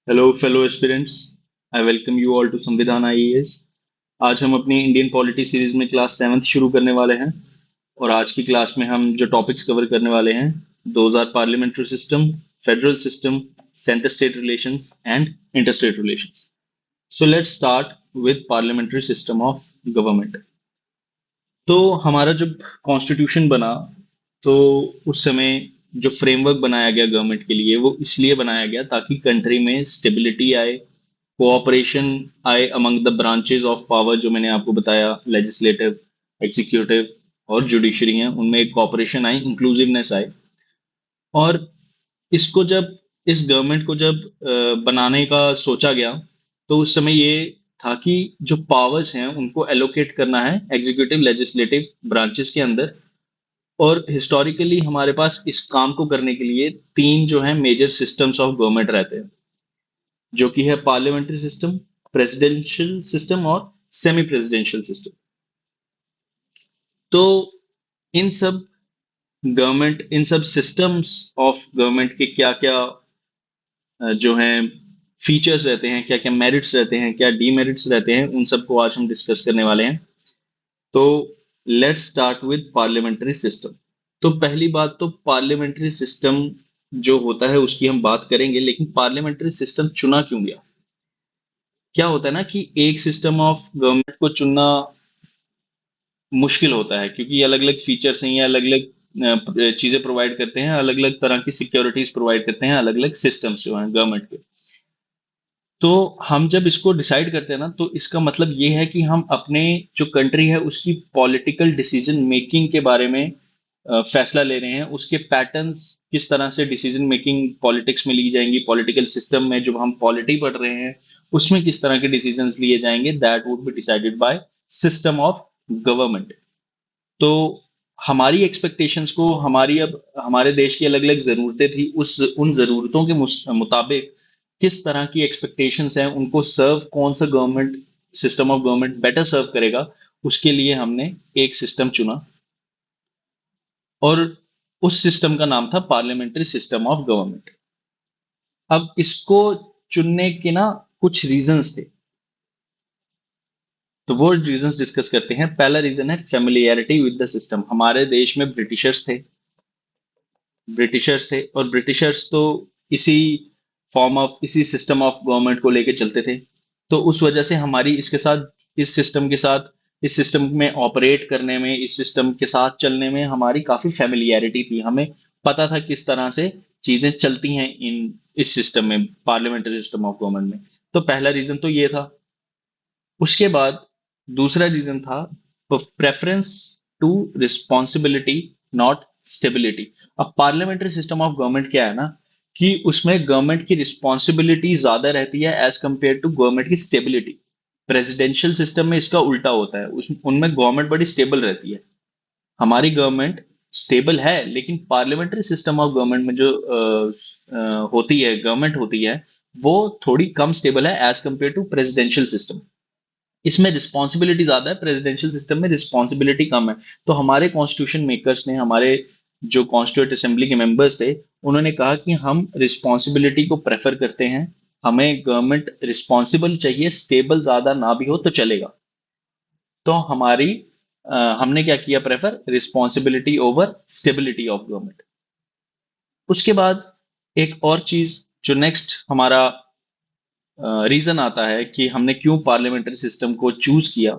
Hello fellow aspirants. I welcome you all to Samvidhan IAS. आज हम अपनी इंडियन पॉलिटी सीरीज में क्लास सेवन्थ शुरू करने वाले हैं। और आज की क्लास में हम जो टॉपिक्स कवर करने वाले हैं, those are parliamentary system, federal system, centre state relations and inter state relations. So let's start with parliamentary system of government. तो हमारा जब कॉन्स्टिट्यूशन बना, तो उस समय जो फ्रेमवर्क बनाया गया गवर्नमेंट के लिए, वो इसलिए बनाया गया ताकि कंट्री में स्टेबिलिटी आए, कोऑपरेशन आए among the branches of power. जो मैंने आपको बताया, लेजिस्लेटिव, एग्जीक्यूटिव और जुडिशरी हैं, उनमें एक कोऑपरेशन आए, इंक्लूसिवनेस आए। और इसको जब इस गवर्नमेंट को जब बनाने का सोचा गया, तो उस समय ये था कि जो पावर्स हैं उनको एलोकेट करना है एग्जीक्यूटिव लेजिस्लेटिव ब्रांचेस के अंदर। और हिस्टोरिकली हमारे पास इस काम को करने के लिए तीन जो है मेजर सिस्टम्स ऑफ गवर्नमेंट रहते हैं, जो कि है पार्लियामेंट्री सिस्टम, प्रेसिडेंशियल सिस्टम और सेमी प्रेसिडेंशियल सिस्टम। तो इन सब इन सब सिस्टम्स ऑफ गवर्नमेंट के क्या क्या जो हैं फीचर्स रहते हैं, क्या क्या मेरिट्स रहते हैं, क्या डीमेरिट्स रहते हैं, उन सबको आज हम डिस्कस करने वाले हैं। तो let's start with parliamentary system. तो पहली बात, तो पार्लियामेंट्री सिस्टम जो होता है उसकी हम बात करेंगे, लेकिन पार्लियामेंट्री सिस्टम चुना क्यों गया? क्या होता है ना कि एक सिस्टम ऑफ गवर्नमेंट को चुनना मुश्किल होता है, क्योंकि अलग अलग फीचर्स हैं, ये अलग अलग चीजें प्रोवाइड करते हैं, अलग अलग तरह की सिक्योरिटीज प्रोवाइड करते हैं, अलग अलग सिस्टम्स जो हैं गवर्नमेंट के। तो हम जब इसको डिसाइड करते हैं ना, तो इसका मतलब ये है कि हम अपने जो कंट्री है उसकी पॉलिटिकल डिसीजन मेकिंग के बारे में फैसला ले रहे हैं। उसके पैटर्न्स, किस तरह से डिसीजन मेकिंग पॉलिटिक्स में ली जाएंगी, पॉलिटिकल सिस्टम में जब हम पॉलिटी पढ़ रहे हैं उसमें किस तरह के डिसीजंस लिए जाएंगे, that would be decided by system of government. तो हमारी एक्सपेक्टेशंस को, हमारी अब हमारे देश की अलग अलग जरूरतें थी, उस उन जरूरतों के मुताबिक किस तरह की एक्सपेक्टेशंस हैं, उनको सर्व कौन सा government, system of government better serve करेगा, उसके लिए हमने एक सिस्टम चुना। और उस सिस्टम का नाम था पार्लियामेंट्री सिस्टम ऑफ गवर्नमेंट। अब इसको चुनने के ना कुछ रीजंस थे, तो वो रीजंस डिस्कस करते हैं। पहला रीजन है फेमिलियरिटी विद द सिस्टम। हमारे देश में ब्रिटिशर्स थे और ब्रिटिशर्स तो इसी इसी सिस्टम ऑफ गवर्नमेंट को लेके चलते थे। तो उस वजह से हमारी इसके साथ, इस सिस्टम में ऑपरेट करने में, इस सिस्टम के साथ चलने में हमारी काफी फेमिलियरिटी थी। हमें पता था किस तरह से चीजें चलती हैं इस सिस्टम में, पार्लियामेंट्री सिस्टम ऑफ गवर्नमेंट में। तो पहला रीजन तो ये था। उसके बाद दूसरा रीजन था preference to responsibility, not stability. अब पार्लियामेंट्री सिस्टम ऑफ गवर्नमेंट क्या है ना, कि उसमें गवर्नमेंट की रिस्पॉन्सिबिलिटी ज्यादा रहती है एज कंपेयर टू गवर्नमेंट की स्टेबिलिटी। प्रेसिडेंशियल सिस्टम में इसका उल्टा होता है, उनमें गवर्नमेंट बड़ी स्टेबल रहती है। हमारी गवर्नमेंट स्टेबल है, लेकिन पार्लियामेंट्री सिस्टम ऑफ गवर्नमेंट में जो होती है, गवर्नमेंट होती है, वो थोड़ी कम स्टेबल है as compare to presidential system. इसमें रिस्पॉन्सिबिलिटी ज्यादा है, प्रेसिडेंशियल सिस्टम में रिस्पॉन्सिबिलिटी कम है। तो हमारे कॉन्स्टिट्यूशन मेकर्स ने, हमारे जो कॉन्स्टिट्यूट असेंबली के मेंबर्स थे, उन्होंने कहा कि हम रिस्पॉन्सिबिलिटी को प्रेफर करते हैं। हमें गवर्नमेंट रिस्पॉन्सिबल चाहिए, स्टेबल ज्यादा ना भी हो तो चलेगा। तो हमने क्या किया, prefer responsibility over stability of government. उसके बाद एक और चीज जो नेक्स्ट हमारा रीजन आता है कि हमने क्यों पार्लियामेंट्री सिस्टम को चूज किया,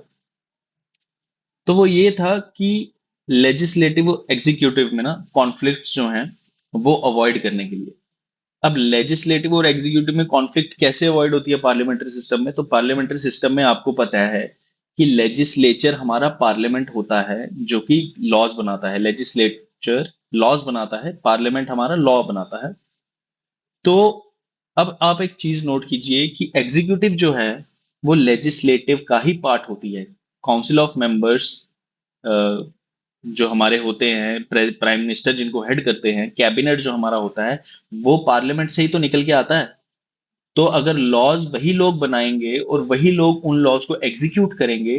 तो वो ये था कि लेजिस्लेटिव एग्जीक्यूटिव में ना कॉन्फ्लिक्ट्स जो हैं वो अवॉइड करने के लिए। अब लेजिस्लेटिव और एग्जीक्यूटिव में कॉन्फ्लिक्ट कैसे अवॉइड होती है पार्लियामेंट्री सिस्टम में? तो पार्लियामेंट्री सिस्टम में आपको पता है कि लेजिस्लेचर हमारा पार्लियामेंट होता है, जो कि लॉज बनाता है। लेजिस्लेचर लॉज बनाता है, पार्लियामेंट हमारा लॉ बनाता है। तो अब आप एक चीज नोट कीजिए कि एग्जीक्यूटिव जो है वो लेजिस्लेटिव का ही पार्ट होती है। काउंसिल ऑफ मेंबर्स जो हमारे होते हैं, प्राइम मिनिस्टर जिनको हेड करते हैं, कैबिनेट जो हमारा होता है, वो पार्लियामेंट से ही तो निकल के आता है। तो अगर लॉज वही लोग बनाएंगे और वही लोग उन लॉज को एग्जीक्यूट करेंगे,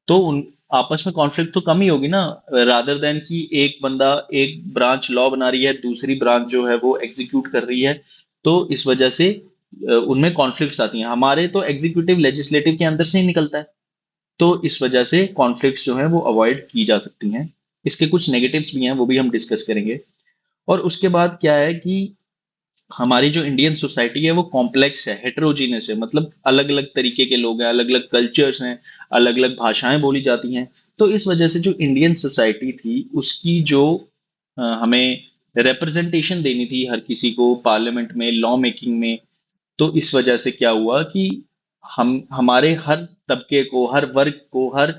तो उन आपस में कॉन्फ्लिक्ट तो कम ही होगी ना, रादर देन कि एक बंदा, एक ब्रांच लॉ बना रही है, दूसरी ब्रांच जो है वो एग्जीक्यूट कर रही है। तो इस वजह से उनमें कॉन्फ्लिक्ट्स आती हैं। हमारे तो एग्जीक्यूटिव लेजिस्लेटिव के अंदर से ही निकलता है, तो इस वजह से कॉन्फ्लिक्ट्स जो है वो अवॉइड की जा सकती हैं। इसके कुछ नेगेटिव्स भी हैं, वो भी हम डिस्कस करेंगे। और उसके बाद क्या है कि हमारी जो इंडियन सोसाइटी है वो कॉम्प्लेक्स है, हेटेरोजीनियस है, मतलब अलग अलग तरीके के लोग हैं, अलग अलग कल्चर्स हैं, अलग अलग भाषाएं बोली जाती हैं। तो इस वजह से जो इंडियन सोसाइटी थी उसकी जो हमें रिप्रेजेंटेशन देनी थी हर किसी को पार्लियामेंट में, लॉ मेकिंग में, तो इस वजह से क्या हुआ कि हम हमारे हर तबके को, हर वर्ग को, हर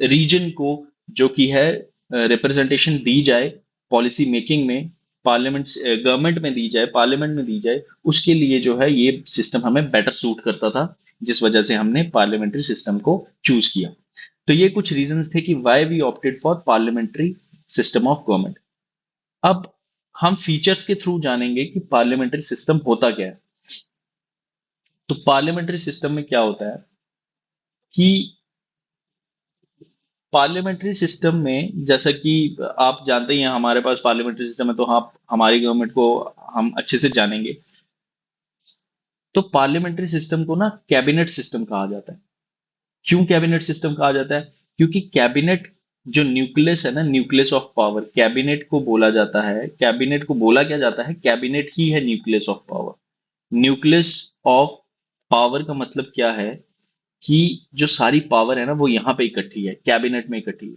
रीजन को जो कि है रिप्रेजेंटेशन दी जाए पॉलिसी मेकिंग में, पार्लियामेंट गवर्नमेंट में दी जाए, पार्लियामेंट में दी जाए, उसके लिए जो है ये सिस्टम हमें बेटर सूट करता था, जिस वजह से हमने पार्लियामेंट्री सिस्टम को चूज किया। तो ये कुछ रीजंस थे कि why we opted for parliamentary system of government. अब हम फीचर्स के थ्रू जानेंगे कि पार्लियामेंट्री सिस्टम होता क्या है। तो पार्लियामेंट्री सिस्टम में क्या होता है कि पार्लियामेंट्री सिस्टम में, जैसा कि आप जानते ही हैं, हमारे पास पार्लियामेंट्री सिस्टम है, तो आप हमारी गवर्नमेंट को हम अच्छे से जानेंगे। तो पार्लियामेंट्री सिस्टम को ना कैबिनेट सिस्टम कहा जाता है। क्यों कैबिनेट सिस्टम कहा जाता है? क्योंकि कैबिनेट जो न्यूक्लियस है ना, न्यूक्लियस ऑफ पावर, कैबिनेट को बोला जाता है, कैबिनेट को बोला क्या जाता है, कैबिनेट ही है nucleus of power. Nucleus of power का मतलब क्या है कि जो सारी पावर है ना वो यहाँ पे इकट्ठी है, कैबिनेट में इकट्ठी है।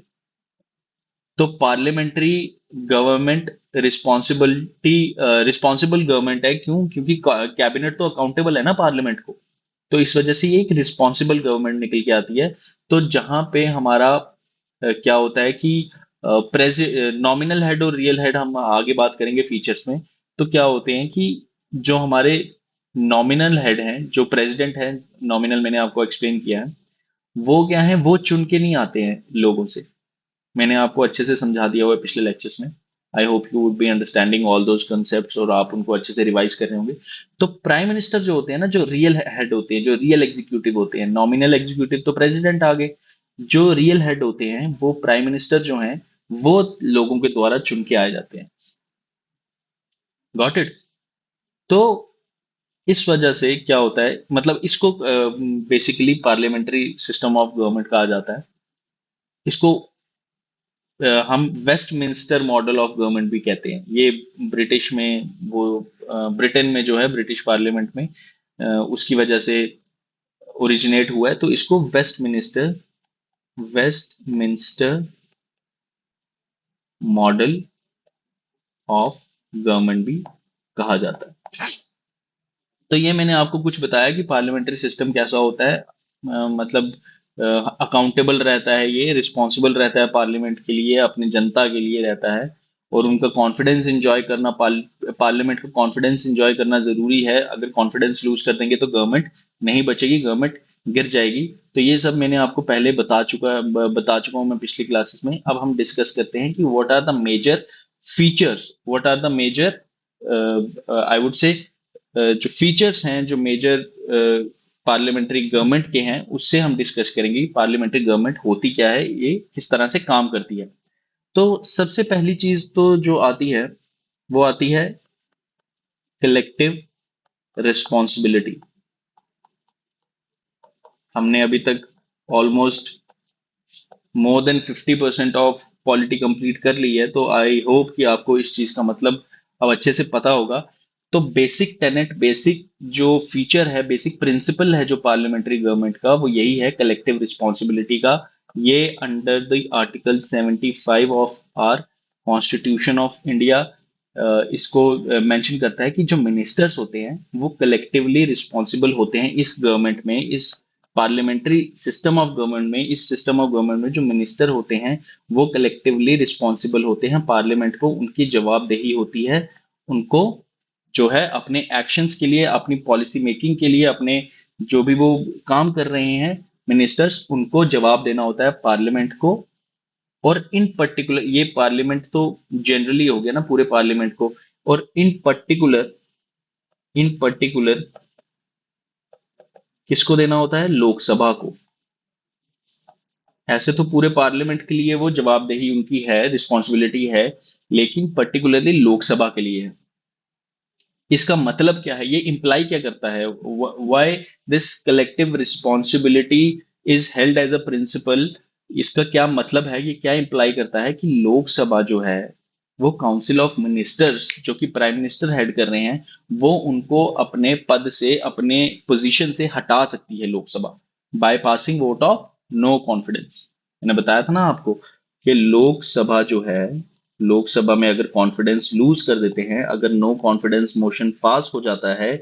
तो parliamentary government responsibility responsible government है। क्यों? क्योंकि कैबिनेट तो अकाउंटेबल है ना पार्लियामेंट को। तो इस वजह से ये एक रिस्पॉन्सिबल गवर्नमेंट निकल के आती है। तो जहां पे हमारा क्या होता है कि नॉमिनल हेड और रियल हेड हम आगे बात करेंगे फीचर्स में। तो क्या होते हैं कि जो हमारे नॉमिनल हेड हैं, जो प्रेसिडेंट है, नॉमिनल मैंने आपको एक्सप्लेन किया है, वो क्या है, वो चुन के नहीं आते हैं लोगों से। मैंने आपको अच्छे से समझा दिया हुआ है पिछले लेक्चर्स में। I hope you would be understanding all those concepts और आप उनको अच्छे से रिवाइज कर रहे होंगे। तो प्राइम मिनिस्टर जो होते हैं ना, जो रियल हेड होते हैं, जो रियल एग्जीक्यूटिव होते हैं, नॉमिनल एग्जीक्यूटिव तो प्रेसिडेंट आ गए, जो रियल हेड होते हैं वो प्राइम मिनिस्टर जो हैं, वो लोगों के द्वारा चुन के आए जाते हैं। Got it? तो इस वजह से क्या होता है, मतलब इसको basically parliamentary system of government कहा जाता है। इसको हम वेस्टमिंस्टर मॉडल ऑफ गवर्नमेंट भी कहते हैं। ये ब्रिटिश में वो ब्रिटेन में जो है, ब्रिटिश पार्लियामेंट में उसकी वजह से ओरिजिनेट हुआ है। तो इसको वेस्टमिंस्टर मॉडल ऑफ गवर्नमेंट भी कहा जाता है। तो ये मैंने आपको कुछ बताया कि पार्लियामेंट्री सिस्टम कैसा होता है। मतलब अकाउंटेबल रहता है, ये रिस्पॉन्सिबल रहता है पार्लियामेंट के लिए, अपनी जनता के लिए रहता है। और उनका कॉन्फिडेंस इंजॉय करना, पार्लियामेंट का कॉन्फिडेंस इंजॉय करना जरूरी है। अगर कॉन्फिडेंस लूज कर देंगे तो गवर्नमेंट नहीं बचेगी, गवर्नमेंट गिर जाएगी। तो ये सब मैंने आपको पहले बता चुका हूँ मैं पिछली क्लासेस में। अब हम डिस्कस करते हैं कि what are the major features, what are the major I would say जो फीचर्स हैं, जो मेजर पार्लियामेंट्री गवर्नमेंट के हैं, उससे हम डिस्कस करेंगे कि पार्लियामेंट्री गवर्नमेंट होती क्या है, ये किस तरह से काम करती है। तो सबसे पहली चीज तो जो आती है वो आती है कलेक्टिव रिस्पॉन्सिबिलिटी। हमने अभी तक almost more than 50% of polity complete कर ली है, तो आई होप कि आपको इस चीज का मतलब अब अच्छे से पता होगा। तो बेसिक टेनेट, बेसिक जो फीचर है, बेसिक प्रिंसिपल है जो पार्लियामेंट्री गवर्नमेंट का, वो यही है कलेक्टिव रिस्पॉन्सिबिलिटी का। ये under the article 75 of our constitution of India इसको मेंशन करता है कि जो मिनिस्टर्स होते हैं वो कलेक्टिवली रिस्पॉन्सिबल होते हैं इस गवर्नमेंट में, इस पार्लियामेंट्री सिस्टम ऑफ गवर्नमेंट में। इस सिस्टम ऑफ गवर्नमेंट में जो मिनिस्टर होते हैं वो कलेक्टिवली रिस्पॉन्सिबल होते हैं, पार्लियामेंट को उनकी जवाबदेही होती है। उनको जो है अपने एक्शंस के लिए, अपनी पॉलिसी मेकिंग के लिए, अपने जो भी वो काम कर रहे हैं मिनिस्टर्स, उनको जवाब देना होता है पार्लियामेंट को। और इन पर्टिकुलर, ये पार्लियामेंट तो जनरली हो गया ना पूरे पार्लियामेंट को, और इन पर्टिकुलर किसको देना होता है? लोकसभा को। ऐसे तो पूरे पार्लियामेंट के लिए वो जवाबदेही उनकी है, रिस्पॉन्सिबिलिटी है, लेकिन पर्टिकुलरली लोकसभा के लिए है। इसका मतलब क्या है, ये इम्प्लाई क्या करता है, why this collective responsibility is held as a principle. इसका क्या मतलब है, ये क्या इम्प्लाई करता है कि लोकसभा जो है वो काउंसिल ऑफ मिनिस्टर्स जो कि प्राइम मिनिस्टर हेड कर रहे हैं, वो उनको अपने पद से, अपने पोजीशन से हटा सकती है Lok Sabha, by passing vote of no confidence. मैंने बताया था ना आपको कि लोकसभा जो है, लोकसभा में अगर कॉन्फिडेंस लूज कर देते हैं, अगर नो कॉन्फिडेंस मोशन पास हो जाता है,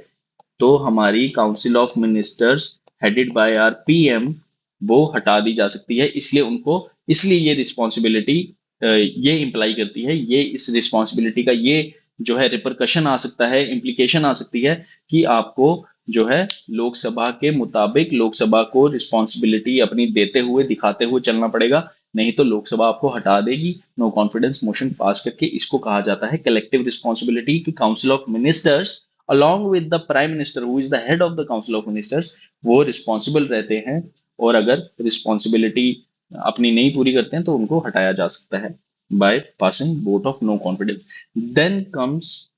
तो हमारी council of ministers headed by our PM वो हटा दी जा सकती है। इसलिए उनको, इसलिए ये रिस्पॉन्सिबिलिटी ये इंप्लाई करती है, ये इस रिस्पॉन्सिबिलिटी का ये जो है रिपरकशन आ सकता है, इम्प्लीकेशन आ सकती है कि आपको जो है लोकसभा के मुताबिक लोकसभा को रिस्पॉन्सिबिलिटी अपनी देते हुए, दिखाते हुए चलना पड़ेगा, नहीं तो लोकसभा आपको हटा देगी नो कॉन्फिडेंस मोशन पास करके। इसको कहा जाता है कलेक्टिव रिस्पॉन्सिबिलिटी कि council of ministers along with the prime minister who is the head of the council of ministers वो रिस्पॉन्सिबल रहते हैं, और अगर रिस्पॉन्सिबिलिटी अपनी नहीं पूरी करते हैं तो उनको हटाया जा सकता है by passing vote of no confidence. Then comes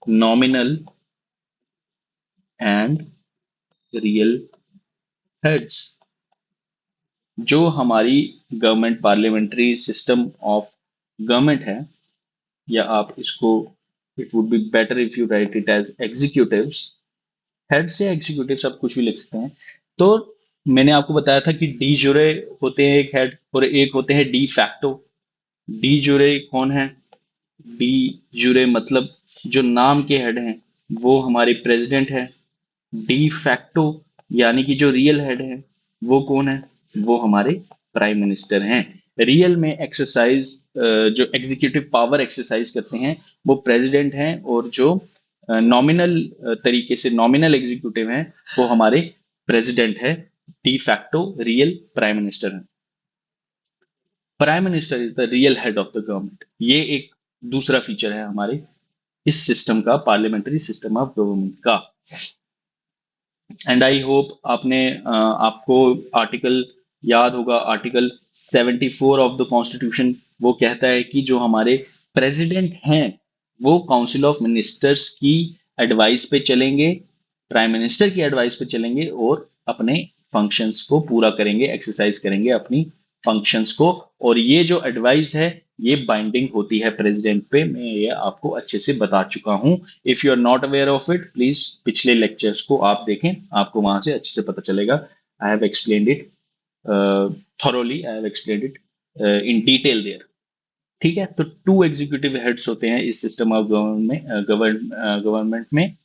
nominal and real heads. जो हमारी government parliamentary system of government है, या आप इसको, it would be better if you write it as executives. Head से एग्जीक्यूटिव आप कुछ भी लिख सकते हैं। तो मैंने आपको बताया था कि डी जुरे होते हैं एक हेड, और एक होते हैं डी फैक्टो। डी जुरे कौन है? डी जुरे मतलब जो नाम के हेड हैं वो हमारे प्रेसिडेंट है। डी फैक्टो यानी कि जो रियल हेड है वो कौन है? वो हमारे प्राइम मिनिस्टर हैं। रियल में एक्सरसाइज, जो एग्जीक्यूटिव पावर एक्सरसाइज करते हैं वो प्रेसिडेंट हैं, और जो नॉमिनल तरीके से नॉमिनल एग्जीक्यूटिव हैं वो हमारे प्रेसिडेंट है। De facto real prime minister है। Prime minister is the real head of the government. ये एक दूसरा फीचर है हमारे इस सिस्टम का, पार्लियामेंट्री सिस्टम ऑफ गवर्नमेंट का। एंड आई होप आपको आर्टिकल याद होगा, आर्टिकल 74 ऑफ द कॉन्स्टिट्यूशन। वो कहता है कि जो हमारे प्रेसिडेंट हैं वो काउंसिल ऑफ मिनिस्टर्स की एडवाइस पे चलेंगे, प्राइम मिनिस्टर की एडवाइस पे चलेंगे, और अपने फंक्शंस को पूरा करेंगे, एक्सरसाइज करेंगे अपनी फंक्शंस को। और ये जो एडवाइस है ये बाइंडिंग होती है प्रेसिडेंट पे, मैं ये आपको अच्छे से बता चुका हूं। If you are not aware of it, please पिछले लेक्चर्स को आप देखें, आपको वहां से अच्छे से पता चलेगा। I have explained it thoroughly, I have explained it in detail there. ठीक है, तो टू एग्जीक्यूटिव हेड्स होते हैं इस सिस्टम ऑफ गवर्नमेंट में,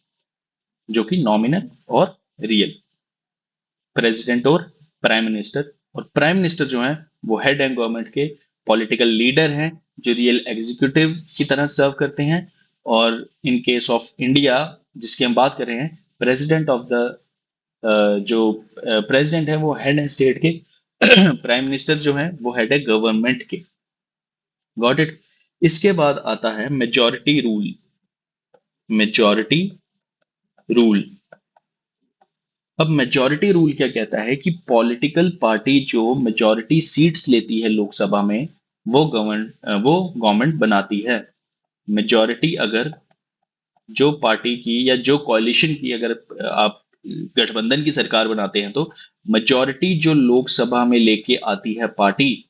जो कि नॉमिनल और रियल, प्रेसिडेंट और प्राइम मिनिस्टर। और प्राइम मिनिस्टर जो है वो हेड एंड गवर्नमेंट के पॉलिटिकल लीडर हैं, जो रियल एग्जीक्यूटिव की तरह सर्व करते हैं। और इन केस ऑफ इंडिया जिसकी हम बात कर रहे हैं, प्रेसिडेंट ऑफ द, जो प्रेसिडेंट है वो हेड है स्टेट के, प्राइम मिनिस्टर जो है वो हेड है गवर्नमेंट के। Got it. इसके बाद आता है मेजॉरिटी रूल। Majority rule. अब मेजॉरिटी रूल क्या कहता है कि पॉलिटिकल पार्टी जो मेजॉरिटी सीट्स लेती है लोकसभा में, वो गवर्नमेंट बनाती है। मेजॉरिटी अगर जो पार्टी की या जो कॉalition की, अगर आप गठबंधन की सरकार बनाते हैं, तो मेजॉरिटी जो लोकसभा में लेके आती है पार्टी,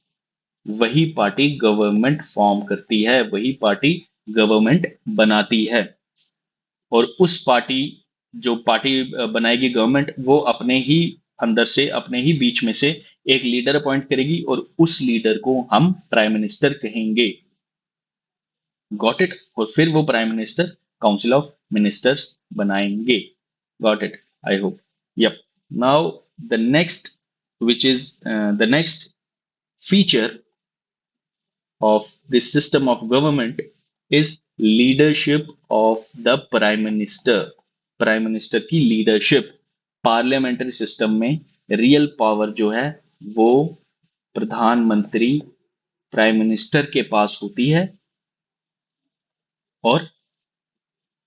वही पार्टी गवर्नमेंट फॉर्म करती है, वही पार्टी गवर्नमेंट बनाती है। और उस पार्टी, जो पार्टी बनाएगी गवर्नमेंट, वो अपने ही अंदर से, अपने ही बीच में से एक लीडर अपॉइंट करेगी, और उस लीडर को हम प्राइम मिनिस्टर कहेंगे। Got it. और फिर वो prime minister council of ministers बनाएंगे। Got it, I hope. Yup. Now the next, which is the next feature of this system of government is leadership of the prime minister। Prime minister की leadership. Parliamentary system में real power जो है वो प्रधानमंत्री, prime minister के पास होती है। और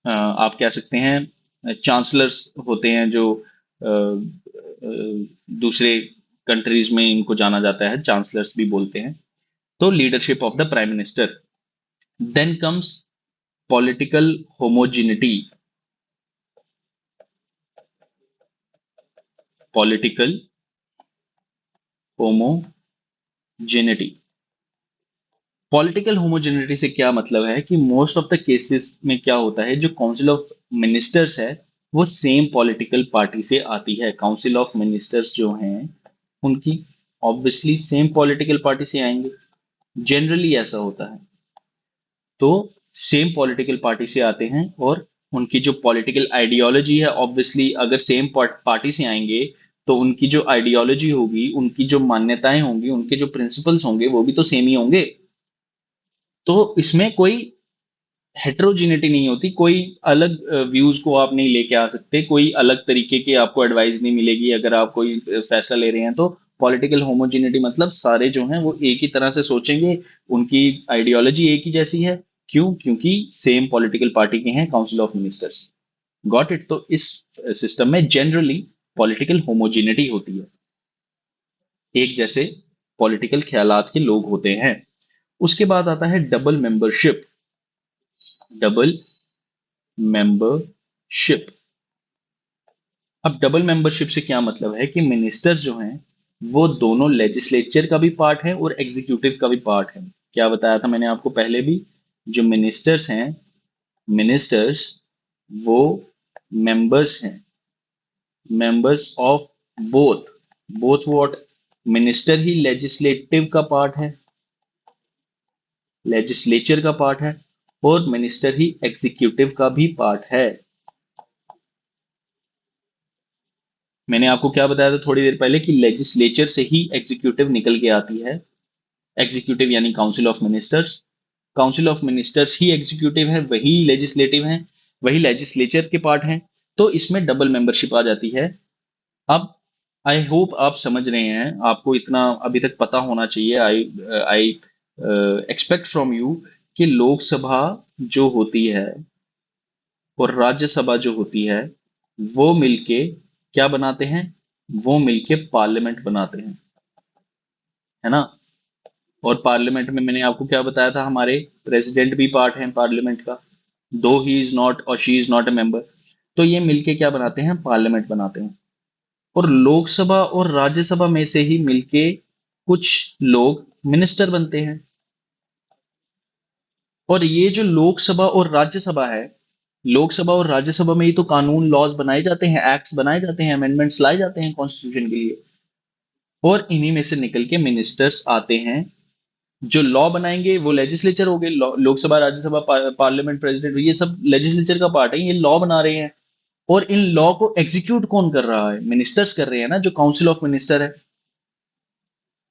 आप कह सकते हैं चांसलर्स होते हैं, जो दूसरे कंट्रीज में इनको जाना जाता है, चांसलर्स भी बोलते हैं। तो leadership of the prime minister. Then comes political homogeneity, political homogeneity. Political homogeneity से क्या मतलब है कि मोस्ट ऑफ द केसेस में क्या होता है, जो काउंसिल ऑफ मिनिस्टर्स है वो सेम पॉलिटिकल पार्टी से आती है। काउंसिल ऑफ मिनिस्टर्स जो हैं उनकी ऑब्वियसली सेम पॉलिटिकल पार्टी से आएंगे, जनरली ऐसा होता है। तो सेम पॉलिटिकल पार्टी से आते हैं और उनकी जो पॉलिटिकल आइडियोलॉजी है, ऑब्वियसली अगर सेम पार्टी से आएंगे तो उनकी जो आइडियोलॉजी होगी, उनकी जो मान्यताएं होंगी, उनके जो प्रिंसिपल्स होंगे वो भी तो सेम ही होंगे। तो इसमें कोई हेट्रोजिनिटी नहीं होती, कोई अलग व्यूज को आप नहीं लेके आ सकते, कोई अलग तरीके की आपको एडवाइस नहीं मिलेगी अगर आप कोई फैसला ले रहे हैं तो। पॉलिटिकल होमोजिनिटी मतलब सारे जो हैं वो एक ही तरह से सोचेंगे, उनकी आइडियोलॉजी एक ही जैसी है। क्यों? क्योंकि सेम पॉलिटिकल पार्टी के हैं council of ministers. Got it? तो इस सिस्टम में जनरली पॉलिटिकल होमोजिनिटी होती है, एक जैसे पॉलिटिकल ख्यालात के लोग होते हैं। उसके बाद आता है डबल मेंबरशिप। Double membership. अब डबल मेंबरशिप से क्या मतलब है कि मिनिस्टर्स जो हैं वो दोनों लेजिस्लेचर का भी पार्ट है और एग्जीक्यूटिव का भी पार्ट है। क्या बताया था मैंने आपको पहले भी? जो मिनिस्टर्स हैं, मिनिस्टर्स वो मेंबर्स हैं, members of both. Both what? Minister he legislative का पार्ट है, लेजिस्लेचर का पार्ट है, और मिनिस्टर ही एग्जीक्यूटिव का भी पार्ट है। मैंने आपको क्या बताया था थोड़ी देर पहले कि लेजिस्लेचर से ही एग्जीक्यूटिव निकल के आती है। एग्जीक्यूटिव यानी council of ministers. Council of ministers he executive है, वही लेजिस्लेटिव है, वही लेजिस्लेचर के पार्ट हैं। तो इसमें डबल मेंबरशिप आ जाती है। अब आई होप आप समझ रहे हैं, आपको इतना अभी तक पता होना चाहिए। आई आई एक्सपेक्ट फ्रॉम यू कि लोकसभा जो होती है और राज्यसभा जो होती है वो मिलके क्या बनाते हैं? वो मिलके पार्लियामेंट बनाते हैं, है ना? और पार्लियामेंट में मैंने आपको क्या बताया था, हमारे प्रेसिडेंट भी पार्ट है पार्लियामेंट का, दो ही इज नॉट और she is not a member. तो ये मिलके क्या बनाते हैं? पार्लियामेंट बनाते हैं। और लोकसभा और राज्यसभा में से ही मिलके कुछ लोग मिनिस्टर बनते हैं। और ये जो लोकसभा और राज्यसभा है, लोकसभा और राज्यसभा में ही तो कानून लॉज बनाए जाते हैं, एक्ट्स बनाए जाते हैं, अमेंडमेंट्स लाए जाते हैं कॉन्स्टिट्यूशन के लिए। और इन्हीं में से निकल के मिनिस्टर्स आते हैं। जो लॉ बनाएंगे वो लेजिस्लेचर हो गए, लोकसभा, राज्यसभा, पार्लियामेंट, प्रेसिडेंट, ये सब लेजिस्लेचर का पार्ट है, ये लॉ बना रहे हैं। और इन लॉ को एग्जीक्यूट कौन कर रहा है? मिनिस्टर्स कर रहे हैं ना, जो काउंसिल ऑफ मिनिस्टर है।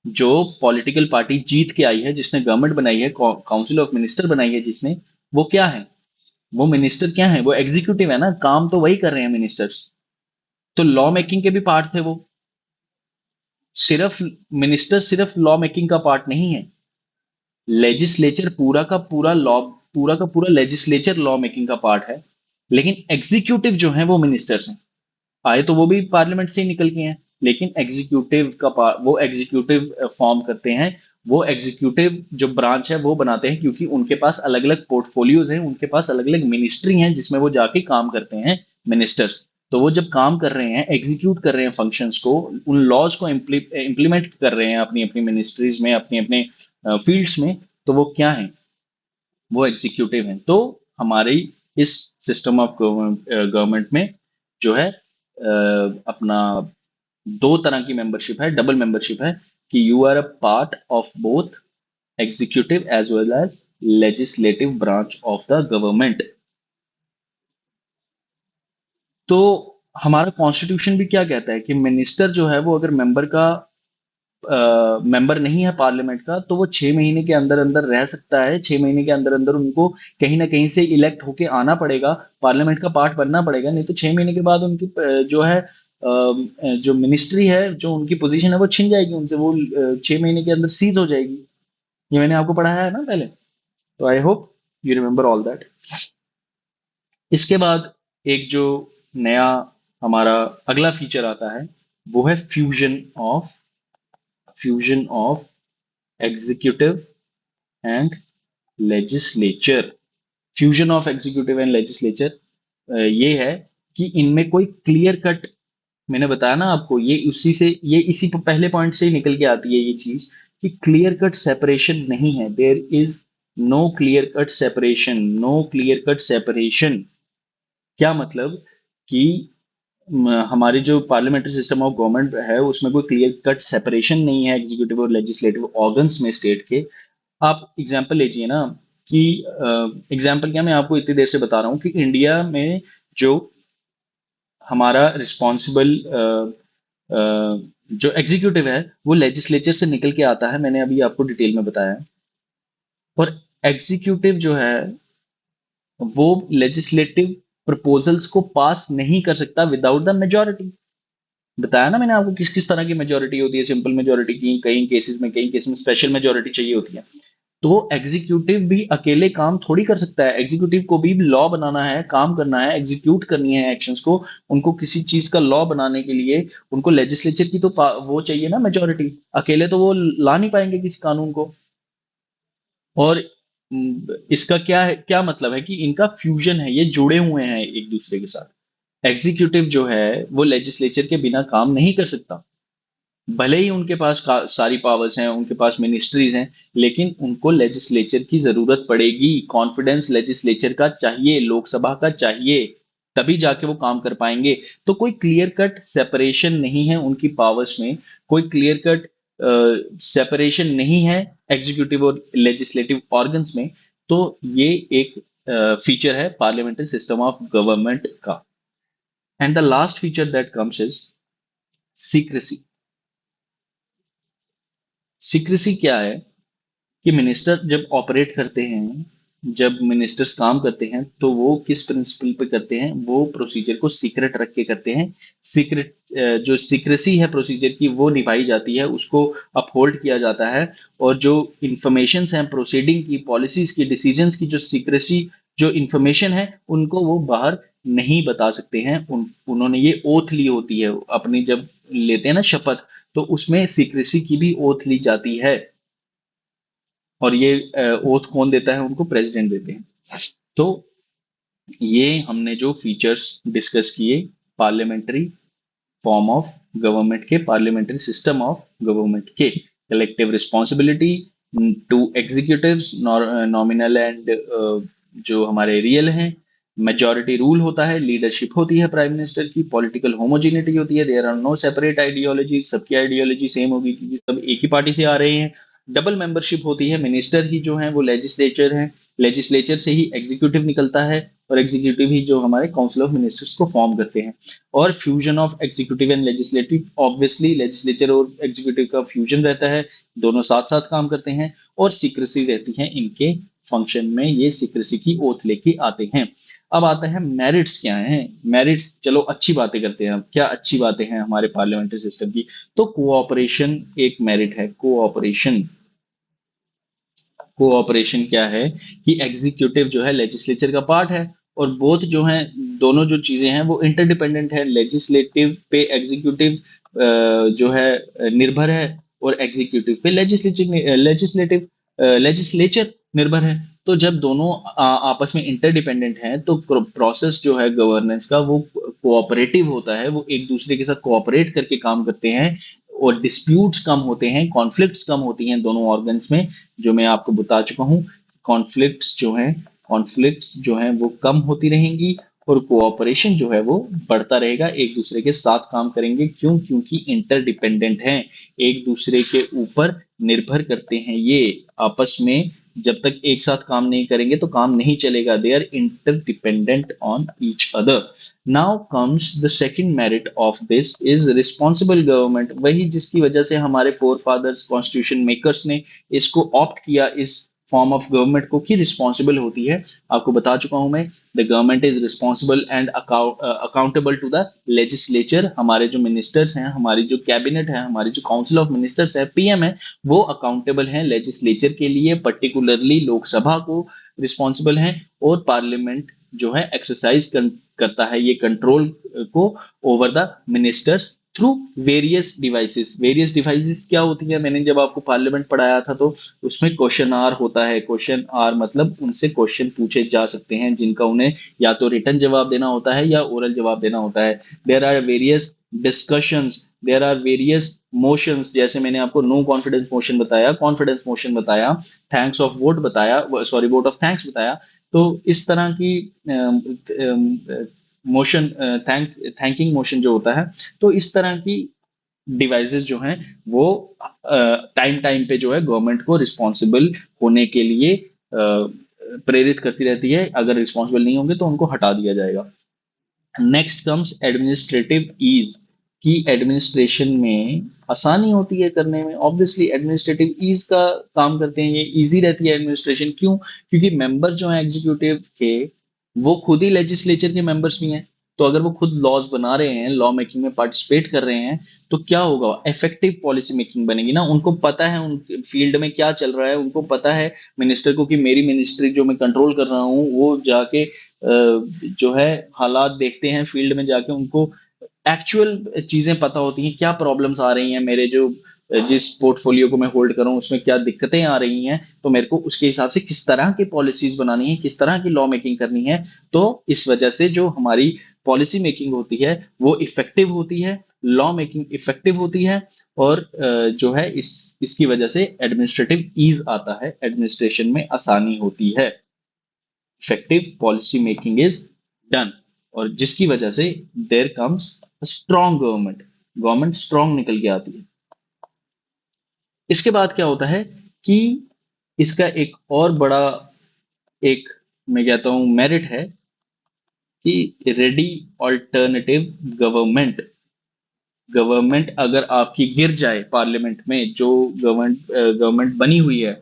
जो पॉलिटिकल पार्टी जीत के आई है, जिसने गवर्नमेंट बनाई है, काउंसिल ऑफ मिनिस्टर बनाई है जिसने, वो क्या है? वो मिनिस्टर क्या है? वो एग्जीक्यूटिव है ना, काम तो वही कर रहे हैं मिनिस्टर्स। तो लॉ मेकिंग के भी पार्ट थे वो। सिर्फ मिनिस्टर सिर्फ लॉ मेकिंग का पार्ट नहीं है, लेजिस्लेचर पूरा का पूरा लॉ, पूरा का पूरा लेजिस्लेचर लॉ मेकिंग का पार्ट है। लेकिन एग्जीक्यूटिव जो है वो मिनिस्टर्स हैं। आए तो वो भी पार्लियामेंट से ही निकल के हैं, लेकिन एग्जीक्यूटिव का वो एग्जीक्यूटिव फॉर्म करते हैं। वो एग्जीक्यूटिव जो ब्रांच है वो बनाते हैं, क्योंकि उनके पास अलग अलग पोर्टफोलियोज हैं, उनके पास अलग अलग मिनिस्ट्री हैं जिसमें वो जाके काम करते हैं मिनिस्टर्स। तो वो जब काम कर रहे हैं, एग्जीक्यूट कर रहे हैं फंक्शंस को, उन लॉज को इम्प्लीमेंट कर रहे हैं अपनी अपनी मिनिस्ट्रीज में, अपने अपने फील्ड्स में, तो वो क्या है? वो एग्जीक्यूटिव हैं। तो हमारी इस सिस्टम ऑफ गवर्नमेंट में जो है अपना दो तरह की मेंबरशिप है, डबल मेंबरशिप है, कि you are a part of both executive as well as legislative branch of the government. तो हमारा कॉन्स्टिट्यूशन भी क्या कहता है कि मिनिस्टर जो है वो अगर मेंबर नहीं है पार्लियामेंट का, तो वो 6 महीने के अंदर अंदर रह सकता है। 6 महीने के अंदर अंदर उनको कहीं ना कहीं से इलेक्ट होके आना पड़ेगा, पार्लियामेंट का पार्ट बनना पड़ेगा। नहीं तो 6 महीने के बाद उनकी जो है जो मिनिस्ट्री है, जो उनकी पोजीशन है वो छिन जाएगी उनसे, वो 6 महीने के अंदर सीज हो जाएगी। ये मैंने आपको पढ़ाया है ना पहले। तो I hope you remember all that. इसके बाद एक जो नया हमारा अगला फीचर आता है वो है fusion of executive and legislature. Fusion of executive and legislature ये है कि इनमें कोई क्लियर कट, मैंने बताया ना आपको, ये उसी से, ये इसी पहले पॉइंट से ही निकल के आती है ये चीज, कि क्लियर कट सेपरेशन नहीं है। There is no clear cut separation, no clear cut separation. क्या मतलब कि हमारी जो पार्लियामेंट्री सिस्टम ऑफ गवर्नमेंट है उसमें कोई क्लियर कट सेपरेशन नहीं है एग्जीक्यूटिव और लेजिस्लेटिव ऑर्गन्स में स्टेट के। आप एग्जाम्पल लीजिए ना, कि एग्जाम्पल क्या, मैं आपको इतनी देर से बता रहा हूँ कि इंडिया में जो हमारा रिस्पॉन्सिबल जो एग्जीक्यूटिव है वो लेजिस्लेचर से निकल के आता है, मैंने अभी आपको डिटेल में बताया है। और एग्जीक्यूटिव जो है वो लेजिस्लेटिव प्रपोजल्स को पास नहीं कर सकता विदाउट द मेजोरिटी। बताया ना मैंने आपको किस किस तरह की मेजोरिटी होती है, सिंपल मेजोरिटी की कई केसेस में स्पेशल मेजोरिटी चाहिए होती है। तो एग्जीक्यूटिव भी अकेले काम थोड़ी कर सकता है, एग्जीक्यूटिव को भी लॉ बनाना है, काम करना है, एग्जीक्यूट करनी है एक्शंस को। उनको किसी चीज का लॉ बनाने के लिए उनको लेजिस्लेचर की तो वो चाहिए ना मेजोरिटी। अकेले तो वो ला नहीं पाएंगे किसी कानून को। और इसका क्या है, क्या मतलब है कि इनका फ्यूजन है, ये जुड़े हुए हैं एक दूसरे के साथ। एग्जीक्यूटिव जो है वो लेजिस्लेचर के बिना काम नहीं कर सकता, भले ही उनके पास सारी पावर्स हैं, उनके पास मिनिस्ट्रीज हैं, लेकिन उनको लेजिस्लेचर की जरूरत पड़ेगी। कॉन्फिडेंस लेजिस्लेचर का चाहिए, लोकसभा का चाहिए, तभी जाके वो काम कर पाएंगे। तो कोई क्लियर कट सेपरेशन नहीं है उनकी पावर्स में, कोई क्लियर कट सेपरेशन नहीं है एग्जीक्यूटिव और लेजिस्लेटिव ऑर्गन्स में। तो ये एक फीचर है पार्लियामेंट्री सिस्टम ऑफ गवर्नमेंट का। And the last feature that comes is secrecy. Secrecy क्या है कि मिनिस्टर जब ऑपरेट करते हैं, जब मिनिस्टर्स काम करते हैं, तो वो किस प्रिंसिपल पे करते हैं, वो प्रोसीजर को सीक्रेट रख के करते हैं। सीक्रेट, जो सीक्रेसी है प्रोसीजर की वो निभाई जाती है, उसको अपहोल्ड किया जाता है। और जो इंफॉर्मेशन हैं प्रोसीडिंग की, पॉलिसीज की, डिसीजंस की, जो सीक्रेसी जो इंफॉर्मेशन है उनको वो बाहर नहीं बता सकते हैं। उन्होंने ये ओथ ली होती है अपनी, जब लेते हैं ना शपथ, तो उसमें सीक्रेसी की भी ओथ ली जाती है। और ये ओथ कौन देता है उनको, प्रेसिडेंट देते हैं। तो ये हमने जो फीचर्स डिस्कस किए पार्लियामेंट्री फॉर्म ऑफ गवर्नमेंट के, पार्लियामेंट्री सिस्टम ऑफ गवर्नमेंट के, collective responsibility to executives, nominal and जो हमारे रियल हैं, मेजॉरिटी रूल होता है, लीडरशिप होती है प्राइम मिनिस्टर की, पॉलिटिकल होमोजिनिटी होती है, there are no separate ideology, सबकी आइडियोलॉजी सेम होगी क्योंकि सब एक ही पार्टी से आ रहे हैं। डबल मेंबरशिप होती है, मिनिस्टर ही जो है वो लेजिस्लेचर है, लेजिस्लेचर से ही एग्जीक्यूटिव निकलता है, और एग्जीक्यूटिव ही जो हमारे काउंसिल ऑफ मिनिस्टर्स को फॉर्म करते हैं। और fusion of executive and legislative, obviously legislature और एग्जीक्यूटिव का फ्यूजन रहता है, दोनों साथ साथ काम करते हैं। और सीक्रेसी रहती है इनके फंक्शन में, ये सीक्रेसी की ओथ लेके आते हैं। अब आता है मेरिट्स क्या हैं। मेरिट्स, चलो अच्छी बातें करते हैं, अब क्या अच्छी बातें हैं हमारे पार्लियामेंट्री सिस्टम की। तो कोऑपरेशन एक मेरिट है, कोऑपरेशन। कोऑपरेशन क्या है कि एग्जीक्यूटिव जो है लेजिस्लेचर का पार्ट है, और बोथ जो है, दोनों जो चीजें हैं वो इंटरडिपेंडेंट है। लेजिस्लेटिव पे एग्जीक्यूटिव जो है निर्भर है, और एग्जीक्यूटिव पे लेजिस्लेचर निर्भर है। तो जब दोनों आपस में इंटरडिपेंडेंट हैं तो प्रोसेस जो है गवर्नेंस का वो कोऑपरेटिव होता है, वो एक दूसरे के साथ कोऑपरेट करके काम करते हैं। और डिस्प्यूट्स कम होते हैं, कॉन्फ्लिक्ट्स कम होती हैं दोनों ऑर्गन्स में, जो मैं आपको बता चुका हूँ। कॉन्फ्लिक्ट्स जो हैं वो कम होती रहेंगी, और कोऑपरेशन जो है वो बढ़ता रहेगा, एक दूसरे के साथ काम करेंगे। क्यों? क्योंकि इंटरडिपेंडेंट हैं, एक दूसरे के ऊपर निर्भर करते हैं ये आपस में। जब तक एक साथ काम नहीं करेंगे तो काम नहीं चलेगा, they are interdependent on each other. Now comes the second merit of this is responsible government, वही जिसकी वजह से हमारे फोर फादर्स कॉन्स्टिट्यूशन मेकर्स ने इसको ऑप्ट किया इस फॉर्म ऑफ गवर्नमेंट को, कि रिस्पॉन्सिबल होती है। आपको बता चुका हूं मैं, the government is responsible and accountable to the legislature. हमारे जो मिनिस्टर्स हैं, हमारी जो कैबिनेट है, हमारी जो काउंसिल ऑफ मिनिस्टर्स है, पीएम है, वो अकाउंटेबल हैं लेजिस्लेचर के लिए, पर्टिकुलरली लोकसभा को रिस्पॉन्सिबल हैं। और पार्लियामेंट जो है एक्सरसाइज करता है ये कंट्रोल को over the ministers through various devices क्या होती है, मैंने जब आपको पार्लियामेंट पढ़ाया था तो उसमें क्वेश्चन आर होता है। क्वेश्चन आर मतलब उनसे क्वेश्चन पूछे जा सकते हैं जिनका उन्हें या तो रिटर्न जवाब देना होता है या ओरल जवाब देना होता है। There are various discussions, there are various motions, जैसे मैंने आपको नो कॉन्फिडेंस मोशन बताया, कॉन्फिडेंस मोशन बताया, थैंक्स ऑफ वोट बताया, सॉरी वोट ऑफ थैंक्स बताया। तो इस तरह की मोशन, थैंकिंग मोशन जो होता है, तो इस तरह की डिवाइसेस जो हैं वो टाइम टाइम पे जो है गवर्नमेंट को रिस्पॉन्सिबल होने के लिए प्रेरित करती रहती है। अगर रिस्पॉन्सिबल नहीं होंगे तो उनको हटा दिया जाएगा। नेक्स्ट कम्स एडमिनिस्ट्रेटिव ईज, की एडमिनिस्ट्रेशन में आसानी होती है करने में। ऑब्वियसली एडमिनिस्ट्रेटिव ईज का काम करते हैं, ये इजी रहती है एडमिनिस्ट्रेशन। क्यों? क्योंकि मेंबर जो है एग्जीक्यूटिव के वो खुद ही लेजिस्लेचर के मेंबर्स भी हैं। तो अगर वो खुद लॉज बना रहे हैं, लॉ मेकिंग में पार्टिसिपेट कर रहे हैं, तो क्या होगा, इफेक्टिव पॉलिसी मेकिंग बनेगी ना। उनको पता है उन फील्ड में क्या चल रहा है, उनको पता है मिनिस्टर को कि मेरी मिनिस्ट्री जो मैं कंट्रोल कर रहा हूँ वो जाके जो है हालात देखते हैं फील्ड में जाके, उनको एक्चुअल चीजें पता होती हैं, क्या प्रॉब्लम्स आ रही हैं मेरे जो जिस पोर्टफोलियो को मैं होल्ड कर रहा हूँ उसमें क्या दिक्कतें आ रही हैं, तो मेरे को उसके हिसाब से किस तरह की पॉलिसीज बनानी है, किस तरह की लॉ मेकिंग करनी है। तो इस वजह से जो हमारी पॉलिसी मेकिंग होती है वो इफेक्टिव होती है, लॉ मेकिंग इफेक्टिव होती है। और जो है इसकी वजह से एडमिनिस्ट्रेटिव ईज आता है, एडमिनिस्ट्रेशन में आसानी होती है, effective policy making is done. और जिसकी वजह से there comes strong government, government strong निकल के आती है। इसके बाद क्या होता है कि इसका एक और बड़ा, एक मैं कहता हूं मेरिट है कि रेडी ऑल्टरनेटिव गवर्नमेंट। गवर्नमेंट अगर आपकी गिर जाए पार्लियामेंट में, जो गवर्नमेंट बनी हुई है,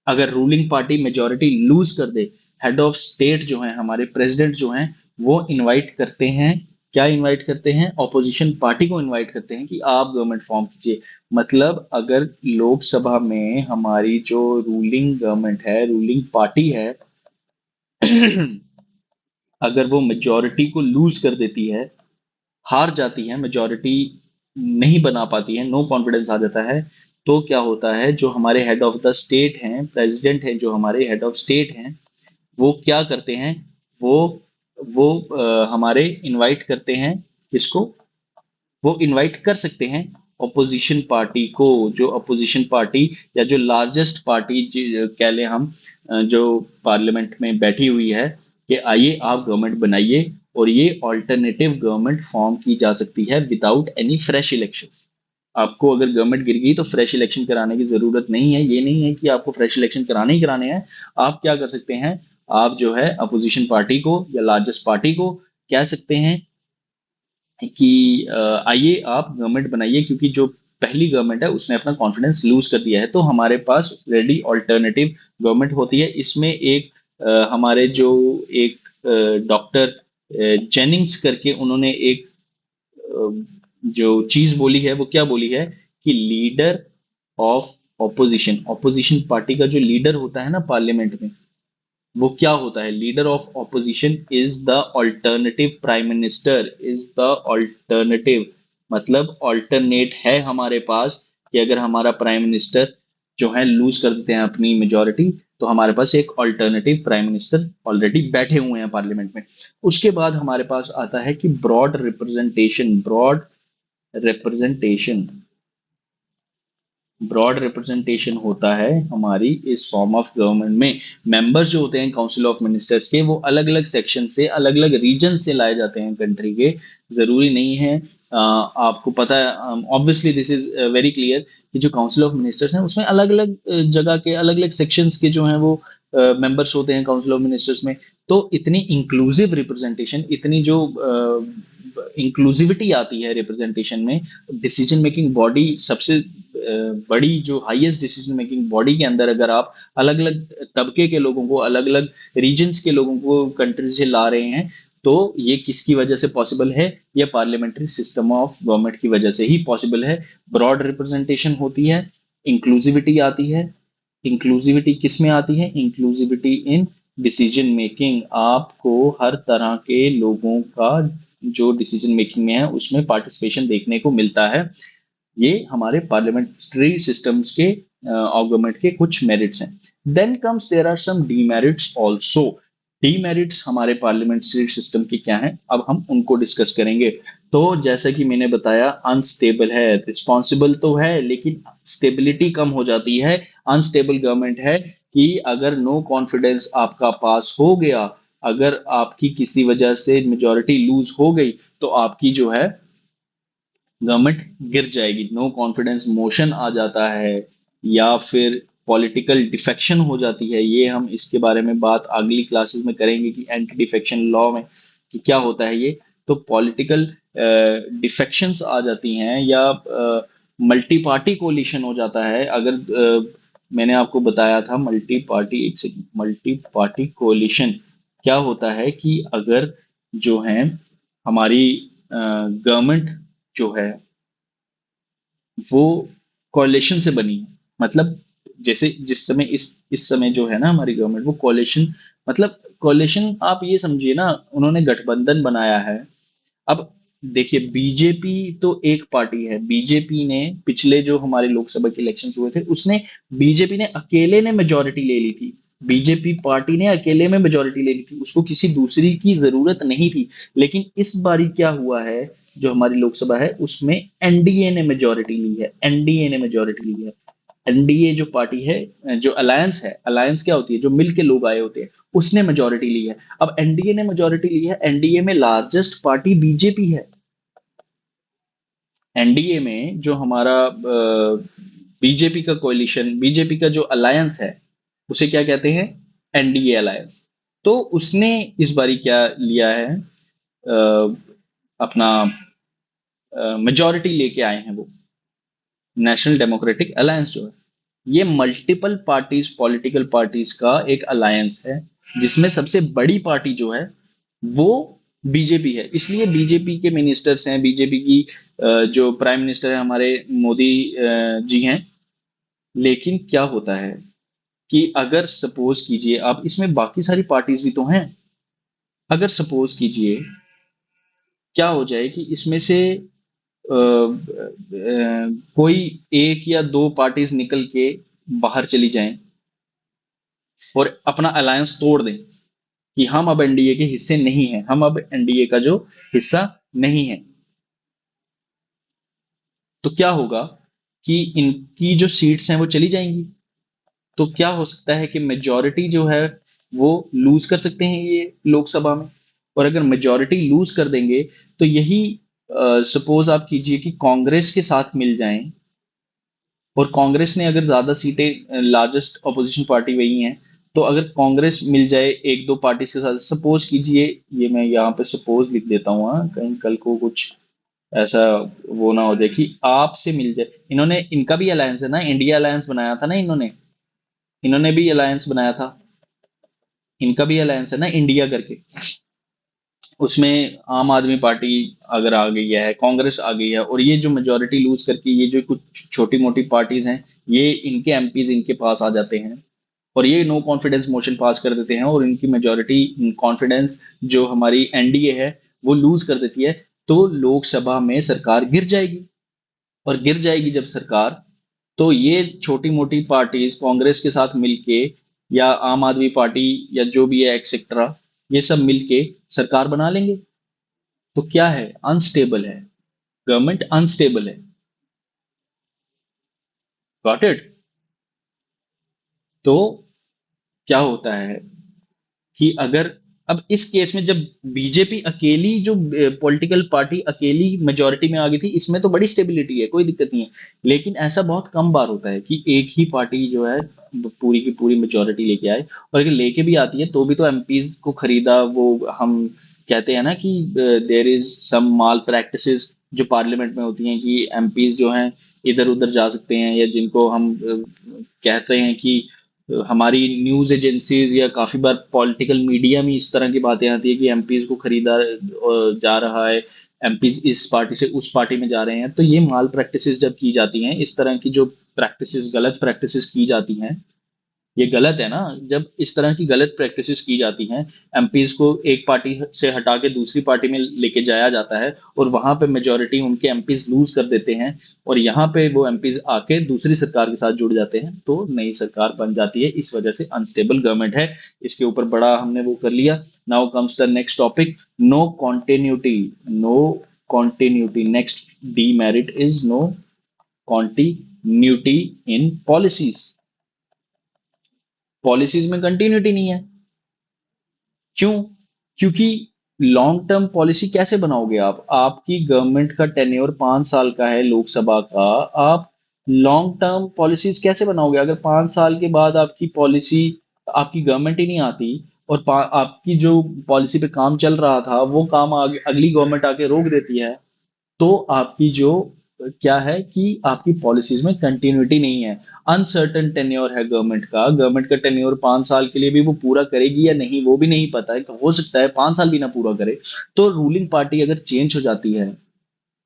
अगर रूलिंग पार्टी मेजोरिटी लूज कर दे, हेड ऑफ स्टेट जो है हमारे प्रेसिडेंट जो हैं वो इनवाइट करते हैं, क्या इनवाइट करते हैं, ऑपोजिशन पार्टी को इनवाइट करते हैं कि आप गवर्नमेंट फॉर्म कीजिए। मतलब अगर लोकसभा में हमारी जो रूलिंग गवर्नमेंट है, रूलिंग पार्टी है, अगर वो मेजोरिटी को लूज कर देती है, हार जाती है, मेजोरिटी नहीं बना पाती है, नो कॉन्फिडेंस आ जाता है, तो क्या होता है, जो हमारे हेड ऑफ द स्टेट हैं, प्रेसिडेंट हैं, जो हमारे हेड ऑफ स्टेट हैं, वो क्या करते हैं, वो वो हमारे इनवाइट करते हैं, किसको, वो इनवाइट कर सकते हैं अपोजिशन पार्टी को, जो अपोजिशन पार्टी या जो लार्जेस्ट पार्टी कह लें हम, जो पार्लियामेंट में बैठी हुई है, कि आइए आप गवर्नमेंट बनाइए। और ये ऑल्टरनेटिव गवर्नमेंट फॉर्म की जा सकती है विदाउट एनी फ्रेश इलेक्शंस। आपको अगर गवर्नमेंट गिर गई तो फ्रेश इलेक्शन कराने की जरूरत नहीं है, ये नहीं है कि आपको फ्रेश इलेक्शन कराने ही कराने हैं। आप क्या कर सकते हैं, आप जो है अपोजिशन पार्टी को या लार्जेस्ट पार्टी को कह सकते हैं कि आइए आप गवर्नमेंट बनाइए, क्योंकि जो पहली गवर्नमेंट है उसने अपना कॉन्फिडेंस लूज कर दिया है। तो हमारे पास रेडी ऑल्टरनेटिव गवर्नमेंट होती है। इसमें एक हमारे जो एक डॉक्टर जेनिंग्स करके उन्होंने एक जो चीज बोली है वो क्या बोली है, कि leader of opposition, opposition party का जो लीडर होता है ना पार्लियामेंट में, वो क्या होता है, leader of opposition is the alternative prime minister, is the alternative, मतलब ऑल्टरनेट है हमारे पास, कि अगर हमारा प्राइम मिनिस्टर जो है लूज कर देते हैं अपनी मेजोरिटी, तो हमारे पास एक ऑल्टरनेटिव प्राइम मिनिस्टर ऑलरेडी बैठे हुए हैं पार्लियामेंट में। उसके बाद हमारे पास आता है कि broad representation, broad representation, broad representation होता है हमारी इस फॉर्म ऑफ गवर्नमेंट में। मेंबर्स जो होते हैं काउंसिल ऑफ मिनिस्टर्स के, वो अलग अलग सेक्शन से, अलग अलग रीजन से लाए जाते हैं कंट्री के। जरूरी नहीं है, आपको पता है, obviously this is very clear कि जो काउंसिल ऑफ मिनिस्टर्स हैं उसमें अलग अलग जगह के अलग अलग सेक्शंस के जो हैं वो मेंबर्स होते हैं काउंसिल ऑफ मिनिस्टर्स में। तो इतनी इंक्लूसिव रिप्रेजेंटेशन, इतनी जो इंक्लूसिविटी आती है रिप्रेजेंटेशन में, डिसीजन मेकिंग बॉडी सबसे बड़ी जो हाईएस्ट डिसीजन मेकिंग बॉडी के अंदर अगर आप अलग अलग तबके के लोगों को, अलग अलग रीजन्स के लोगों को कंट्री से ला रहे हैं, तो ये किसकी वजह से पॉसिबल है, ये पार्लियामेंट्री सिस्टम ऑफ गवर्नमेंट की वजह से ही पॉसिबल है। ब्रॉड रिप्रेजेंटेशन होती है, इंक्लूसिविटी आती है। इंक्लूसिविटी किस में आती है, इंक्लूसिविटी इन डिसीजन मेकिंग, आपको हर तरह के लोगों का जो डिसीजन मेकिंग में है उसमें पार्टिसिपेशन देखने को मिलता है। ये हमारे पार्लियामेंट्री सिस्टम्स के गवर्नमेंट के कुछ मेरिट्स हैं। Then comes there are some demerits also. Demerits हमारे पार्लियामेंट्री सिस्टम के क्या हैं, अब हम उनको डिस्कस करेंगे। तो जैसा कि मैंने बताया, अनस्टेबल है, रिस्पॉन्सिबल तो है लेकिन स्टेबिलिटी कम हो जाती है। अनस्टेबल गवर्नमेंट है कि अगर नो कॉन्फिडेंस आपका पास हो गया, अगर आपकी किसी वजह से मेजोरिटी लूज हो गई, तो आपकी जो है गवर्नमेंट गिर जाएगी। नो कॉन्फिडेंस मोशन आ जाता है या फिर पॉलिटिकल डिफेक्शन हो जाती है। ये हम इसके बारे में बात अगली क्लासेस में करेंगे कि एंटी डिफेक्शन लॉ में कि क्या होता है ये। तो पॉलिटिकल डिफेक्शंस आ जाती हैं या मल्टी पार्टी कोलिशन हो जाता है। अगर मैंने आपको बताया था मल्टी पार्टी, एक सेकंड, मल्टी पार्टी कोलिशन क्या होता है कि अगर जो है हमारी गवर्नमेंट जो है वो कॉलेशन से बनी है। मतलब जैसे जिस समय इस समय जो है ना हमारी गवर्नमेंट, वो कॉलेशन, मतलब कॉलेशन आप ये समझिए ना, उन्होंने गठबंधन बनाया है। अब देखिए, बीजेपी तो एक पार्टी है। बीजेपी ने पिछले जो हमारे लोकसभा के इलेक्शन हुए थे उसने बीजेपी ने अकेले ने मेजोरिटी ले ली थी। बीजेपी पार्टी ने अकेले में मेजोरिटी ले ली थी, उसको किसी दूसरी की जरूरत नहीं थी। लेकिन इस बारी क्या हुआ है, जो हमारी लोकसभा है उसमें एनडीए ने मेजोरिटी ली है। एनडीए ने मेजोरिटी ली है। एनडीए जो पार्टी है, जो अलायंस है, अलायंस क्या होती है, जो मिल के लोग आए होते हैं, उसने मेजोरिटी ली है। अब एनडीए ने मेजोरिटी ली है, एनडीए में लार्जेस्ट पार्टी बीजेपी है। एनडीए में जो हमारा बीजेपी का कोalition, बीजेपी का जो अलायंस है, उसे क्या कहते हैं, एनडीए अलायंस। तो उसने इस बारी क्या लिया है, अपना मेजोरिटी लेके आए हैं वो, नेशनल डेमोक्रेटिक अलायंस जो है। ये मल्टीपल पार्टीज, पॉलिटिकल पार्टीज का एक अलायंस है जिसमें सबसे बड़ी पार्टी जो है वो बीजेपी है। इसलिए बीजेपी के मिनिस्टर्स हैं, बीजेपी की जो प्राइम मिनिस्टर है हमारे मोदी जी हैं। लेकिन क्या होता है कि अगर सपोज कीजिए, आप इसमें बाकी सारी पार्टीज भी तो हैं। अगर सपोज कीजिए क्या हो जाए कि इसमें से कोई एक या दो पार्टीज निकल के बाहर चली जाएं और अपना अलायंस तोड़ दें कि हम अब एनडीए के हिस्से नहीं हैं, हम अब एनडीए का जो हिस्सा नहीं है। तो क्या होगा कि इनकी जो सीट्स हैं वो चली जाएंगी। तो क्या हो सकता है कि मेजोरिटी जो है वो लूज कर सकते हैं ये लोकसभा में। और अगर मेजोरिटी लूज कर देंगे तो यही, सपोज आप कीजिए कि कांग्रेस के साथ मिल जाएं, और कांग्रेस ने अगर ज्यादा सीटें, लार्जेस्ट अपोजिशन पार्टी वही है, तो अगर कांग्रेस मिल जाए एक दो पार्टी के साथ, सपोज कीजिए, ये मैं यहाँ पे सपोज लिख देता हूँ, हाँ, कहीं कल को कुछ ऐसा वो ना हो जाए कि आपसे मिल जाए। इन्होंने, इनका भी अलायंस है ना, इंडिया अलायंस बनाया था ना इन्होंने, इन्होंने भी अलायंस बनाया था। इनका भी अलायंस है ना इंडिया करके। उसमें आम आदमी पार्टी अगर आ गई है, कांग्रेस आ गई है, और ये जो मेजोरिटी लूज करके ये जो कुछ छोटी मोटी पार्टीज हैं, ये इनके एमपीज इनके पास आ जाते हैं और ये नो कॉन्फिडेंस मोशन पास कर देते हैं और इनकी मेजोरिटी कॉन्फिडेंस जो हमारी एनडीए है वो लूज कर देती है। तो लोकसभा में सरकार गिर जाएगी। और गिर जाएगी जब सरकार, तो ये छोटी मोटी पार्टीज कांग्रेस के साथ मिलके या आम आदमी पार्टी या जो भी है एक्सेट्रा, ये सब मिलके सरकार बना लेंगे। तो क्या है, अनस्टेबल है, गवर्नमेंट अनस्टेबल है। Got it. तो क्या होता है कि अगर, अब इस केस में जब बीजेपी अकेली, जो पॉलिटिकल पार्टी अकेली मेजोरिटी में आ गई थी, इसमें तो बड़ी स्टेबिलिटी है, कोई दिक्कत नहीं है। लेकिन ऐसा बहुत कम बार होता है कि एक ही पार्टी जो है पूरी की पूरी मेजोरिटी लेके आए। और अगर लेके भी आती है तो भी तो एमपीज को खरीदा, वो हम कहते हैं ना कि there is some malpractices जो पार्लियामेंट में होती हैं कि एमपीज जो हैं इधर उधर जा सकते हैं, या जिनको हम कहते हैं कि हमारी न्यूज एजेंसीज या काफी बार पॉलिटिकल मीडिया में इस तरह की बातें आती है कि एमपीज को खरीदा जा रहा है, एमपीज इस पार्टी से उस पार्टी में जा रहे हैं। तो ये माल प्रैक्टिसेस जब की जाती हैं, इस तरह की जो प्रैक्टिसेस, गलत प्रैक्टिसेस की जाती हैं, ये गलत है ना। जब इस तरह की गलत प्रैक्टिसेस की जाती हैं, एमपीज को एक पार्टी से हटा के दूसरी पार्टी में लेके जाया जाता है और वहां पे मेजोरिटी उनके एमपीज लूज कर देते हैं, और यहाँ पे वो एमपीज आके दूसरी सरकार के साथ जुड़ जाते हैं, तो नई सरकार बन जाती है। इस वजह से अनस्टेबल गवर्नमेंट है। इसके ऊपर बड़ा हमने वो कर लिया। Now comes the next topic, no continuity. No continuity, next demerit is no continuity in policies. Policies में कंटिन्यूटी नहीं है। क्यों? क्योंकि लॉन्ग टर्म पॉलिसी कैसे बनाओगे आप? आपकी गवर्नमेंट का टेन्योर 5 साल का है लोकसभा का। आप लॉन्ग टर्म पॉलिसीज कैसे बनाओगे अगर 5 साल के बाद आपकी पॉलिसी, आपकी गवर्नमेंट ही नहीं आती, और आपकी जो पॉलिसी पे काम चल रहा था वो काम आगे अगली गवर्नमेंट आके रोक देती है। तो आपकी जो क्या है कि आपकी पॉलिसीज में कंटिन्यूटी नहीं है। अनसर्टन टेन्योर है गवर्नमेंट का टेन्योर 5 साल के लिए भी वो पूरा करेगी या नहीं वो भी नहीं पता है, तो हो सकता है 5 साल भी ना पूरा करे। तो रूलिंग पार्टी अगर चेंज हो जाती है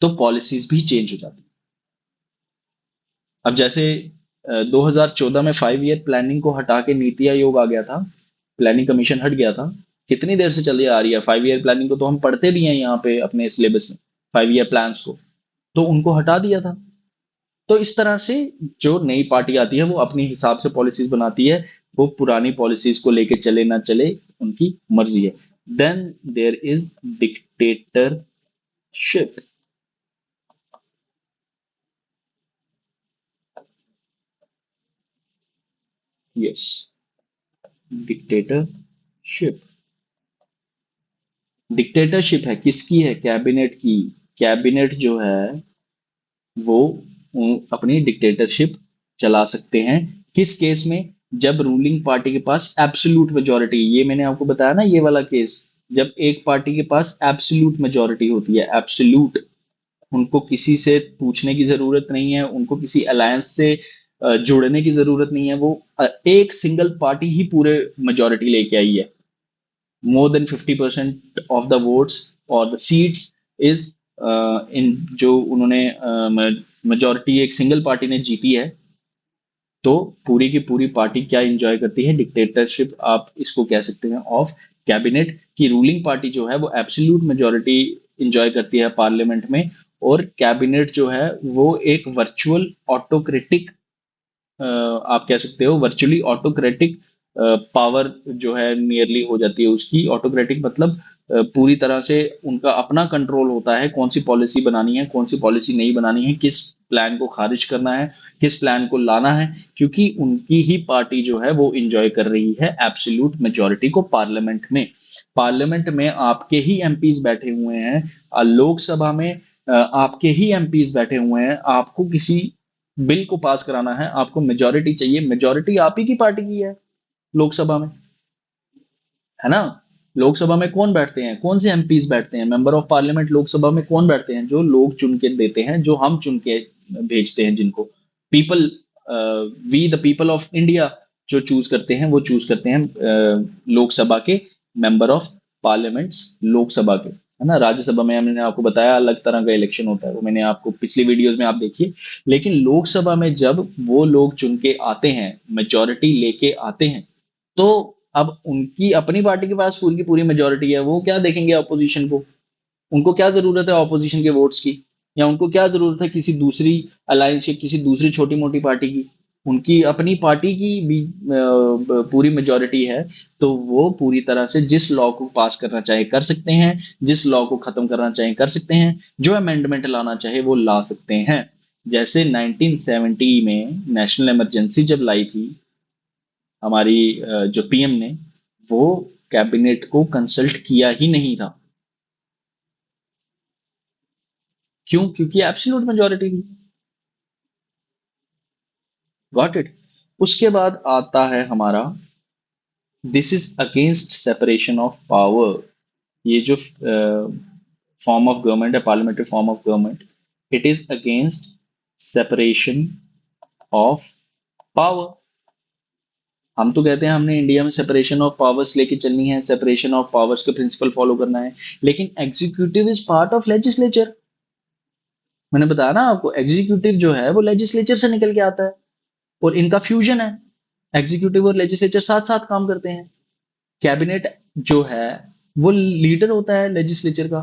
तो पॉलिसीज भी चेंज हो जाती है। अब जैसे 2014 में 5 ईयर प्लानिंग को हटा के नीति आयोग आ गया था, प्लानिंग कमीशन हट गया था। कितनी देर से चली आ रही है 5 ईयर प्लानिंग को, तो हम पढ़ते भी हैं यहाँ पे अपने सिलेबस में 5 ईयर प्लान्स को। तो उनको हटा दिया था। तो इस तरह से जो नई पार्टी आती है वो अपने हिसाब से पॉलिसीज बनाती है। वो पुरानी पॉलिसीज को लेके चले ना चले, उनकी मर्जी है। Then there is dictatorship. Yes, dictatorship. Dictatorship है किसकी? है कैबिनेट की। कैबिनेट जो है वो अपनी डिक्टेटरशिप चला सकते हैं। किस केस में? जब रूलिंग पार्टी के पास एब्सोल्यूट मेजोरिटी, ये मैंने आपको बताया ना, ये वाला केस, जब एक पार्टी के पास एब्सोल्यूट मेजोरिटी होती है, एब्सोल्यूट, उनको किसी से पूछने की जरूरत नहीं है, उनको किसी अलायंस से जुड़ने की जरूरत नहीं है। वो एक सिंगल पार्टी ही पूरे मेजोरिटी लेके आई है। More than 50% of the votes और द सीट्स इज इन, जो उन्होंने मेजोरिटी एक सिंगल पार्टी ने जीती है। तो पूरी की पूरी पार्टी क्या इंजॉय करती है? डिक्टेटरशिप आप इसको कह सकते हैं ऑफ कैबिनेट। की रूलिंग पार्टी जो है वो एब्सोल्यूट मेजोरिटी इंजॉय करती है पार्लियामेंट में, और कैबिनेट जो है वो एक वर्चुअल ऑटोक्रेटिक, आप कह सकते हो वर्चुअली ऑटोक्रेटिक पावर जो है नियरली हो जाती है उसकी। ऑटोक्रेटिक मतलब पूरी तरह से उनका अपना कंट्रोल होता है, कौन सी पॉलिसी बनानी है, कौन सी पॉलिसी नहीं बनानी है, किस प्लान को खारिज करना है, किस प्लान को लाना है। क्योंकि उनकी ही पार्टी जो है वो इंजॉय कर रही है एब्सोल्यूट मेजोरिटी को पार्लियामेंट में। पार्लियामेंट में आपके ही एमपीज बैठे हुए हैं, लोकसभा में आपके ही एमपीज बैठे हुए हैं। आपको किसी बिल को पास कराना है, आपको मेजोरिटी चाहिए, मेजोरिटी आप ही की पार्टी की है लोकसभा में, है ना। लोकसभा में कौन बैठते हैं? कौन से एमपीज बैठते हैं? मेंबर ऑफ पार्लियामेंट लोकसभा में कौन बैठते हैं? जो लोग चुन के देते हैं, जो हम चुन के भेजते हैं, जिनको people, we the people of India जो चूज करते हैं, वो चूज करते हैं लोकसभा के मेंबर ऑफ पार्लियामेंट, लोकसभा के, है ना। राज्यसभा में मैंने आपको बताया अलग तरह का इलेक्शन होता है, वो मैंने आपको पिछली वीडियोस में आप देखिए। लेकिन लोकसभा में जब वो लोग चुन के आते हैं, मेजोरिटी लेके आते हैं, तो अब उनकी अपनी पार्टी के पास पूरी की पूरी मेजोरिटी है, वो क्या देखेंगे ऑपोजिशन को? उनको क्या जरूरत है ऑपोजिशन के वोट्स की? या उनको क्या जरूरत है किसी दूसरी अलायंस या किसी दूसरी छोटी मोटी पार्टी की? उनकी अपनी पार्टी की भी पूरी मेजोरिटी है। तो वो पूरी तरह से जिस लॉ को पास करना चाहे कर सकते हैं, जिस लॉ को खत्म करना चाहे कर सकते हैं, जो अमेंडमेंट लाना चाहे वो ला सकते हैं। जैसे 1970 में नेशनल इमरजेंसी जब लाई थी हमारी जो पीएम ने, वो कैबिनेट को कंसल्ट किया ही नहीं था। क्यों? क्योंकि एब्सोल्यूट मेजोरिटी थी। Got it. उसके बाद आता है हमारा, this is against separation of power. ये जो फॉर्म ऑफ गवर्नमेंट है, parliamentary form of government, it is against separation of power. हम तो कहते हैं हमने इंडिया में सेपरेशन ऑफ पावर्स लेके चलनी है, सेपरेशन ऑफ पावर्स के प्रिंसिपल फॉलो करना है। लेकिन executive is part of legislature. मैंने बताया ना आपको, एग्जीक्यूटिव जो है वो लेजिस्लेचर से निकल के आता है, और इनका फ्यूजन है। एग्जीक्यूटिव और लेजिस्लेचर साथ साथ काम करते हैं। कैबिनेट जो है वो लीडर होता है लेजिस्लेचर का।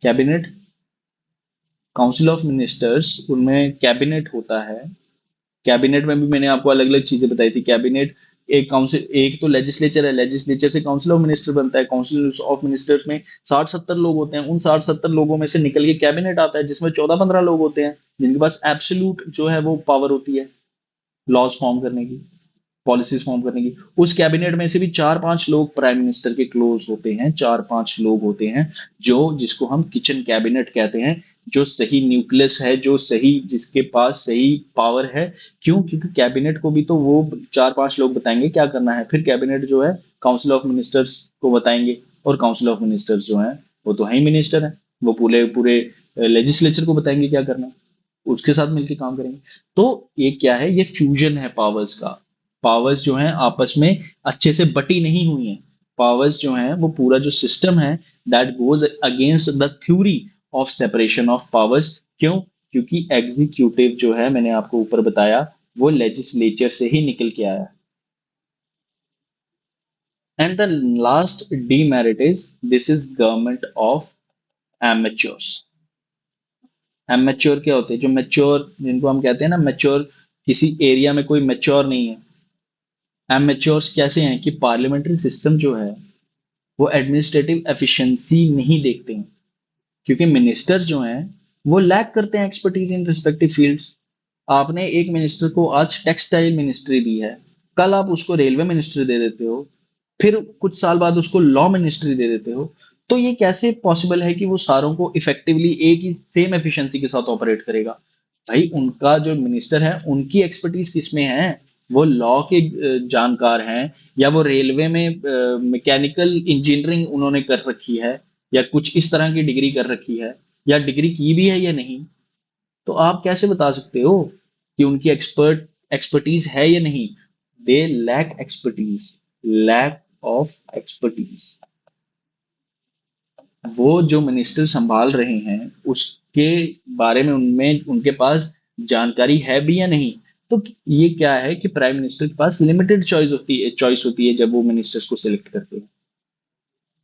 कैबिनेट, काउंसिल ऑफ मिनिस्टर्स, उनमें कैबिनेट होता है। कैबिनेट में भी मैंने आपको अलग अलग चीजें बताई थी। कैबिनेट एक काउंसिल, एक तो लेजिस्लेचर है, लेजिस्लेचर से काउंसिल ऑफ मिनिस्टर बनता है, काउंसिल ऑफ मिनिस्टर्स में 60-70 लोग होते हैं। उन 60-70 लोगों में से निकल के कैबिनेट आता है जिसमें 14-15 लोग होते हैं जिनके पास एब्सोल्यूट जो है वो पावर होती है लॉज फॉर्म करने की, पॉलिसीज फॉर्म करने की। उस कैबिनेट में से भी 4-5 लोग प्राइम मिनिस्टर के क्लोज होते हैं, 4-5 लोग होते हैं जो, जिसको हम किचन कैबिनेट कहते हैं, जो सही न्यूक्लियस है, जो सही, जिसके पास सही पावर है। क्यों? क्योंकि कैबिनेट को भी तो वो 4-5 लोग बताएंगे क्या करना है, फिर कैबिनेट जो है काउंसिल ऑफ मिनिस्टर्स को बताएंगे, और काउंसिल ऑफ मिनिस्टर्स जो है वो तो है ही मिनिस्टर है, वो पूरे पूरे लेजिस्लेचर को बताएंगे क्या करना है, उसके साथ मिलकर काम करेंगे। तो ये क्या है, ये फ्यूजन है पावर्स का। पावर्स जो है आपस में अच्छे से बटी नहीं हुई हैं। पावर्स जो है वो पूरा जो सिस्टम है, that goes against the theory of separation of powers. क्यों? क्योंकि एग्जीक्यूटिव जो है, मैंने आपको ऊपर बताया, वो लेजिस्लेचर से ही निकल के आया। And the last demerit is, this is government of amateurs. Amateur क्या होते हैं? जो मेच्योर, जिनको हम कहते हैं ना मेच्योर, किसी एरिया में कोई मेच्योर नहीं है। एमेच्योर्स कैसे हैं कि पार्लियामेंट्री सिस्टम जो है वो एडमिनिस्ट्रेटिव एफिशिएंसी नहीं देखते हैं, क्योंकि मिनिस्टर्स जो हैं वो लैक करते हैं एक्सपर्टीज इन रिस्पेक्टिव फील्ड्स। आपने एक मिनिस्टर को आज टेक्सटाइल मिनिस्ट्री दी है, कल आप उसको रेलवे मिनिस्ट्री दे देते हो, फिर कुछ साल बाद उसको लॉ मिनिस्ट्री दे देते हो। तो ये कैसे पॉसिबल है कि वो सारों को इफेक्टिवली एक ही सेम एफिशिएंसी के साथ ऑपरेट करेगा? भाई उनका जो मिनिस्टर है उनकी एक्सपर्टीज किसमें है? वो लॉ के जानकार हैं, या वो रेलवे में मैकेनिकल इंजीनियरिंग उन्होंने कर रखी है, या कुछ इस तरह की डिग्री कर रखी है, या डिग्री की भी है या नहीं। तो आप कैसे बता सकते हो कि उनकी एक्सपर्टीज है या नहीं? They lack expertise, lack of expertise. वो जो मिनिस्टर संभाल रहे हैं उसके बारे में उनमें उनके पास जानकारी है भी या नहीं। तो ये क्या है कि प्राइम मिनिस्टर के पास लिमिटेड चॉइस होती है जब वो मिनिस्टर्स को सिलेक्ट करते हैं।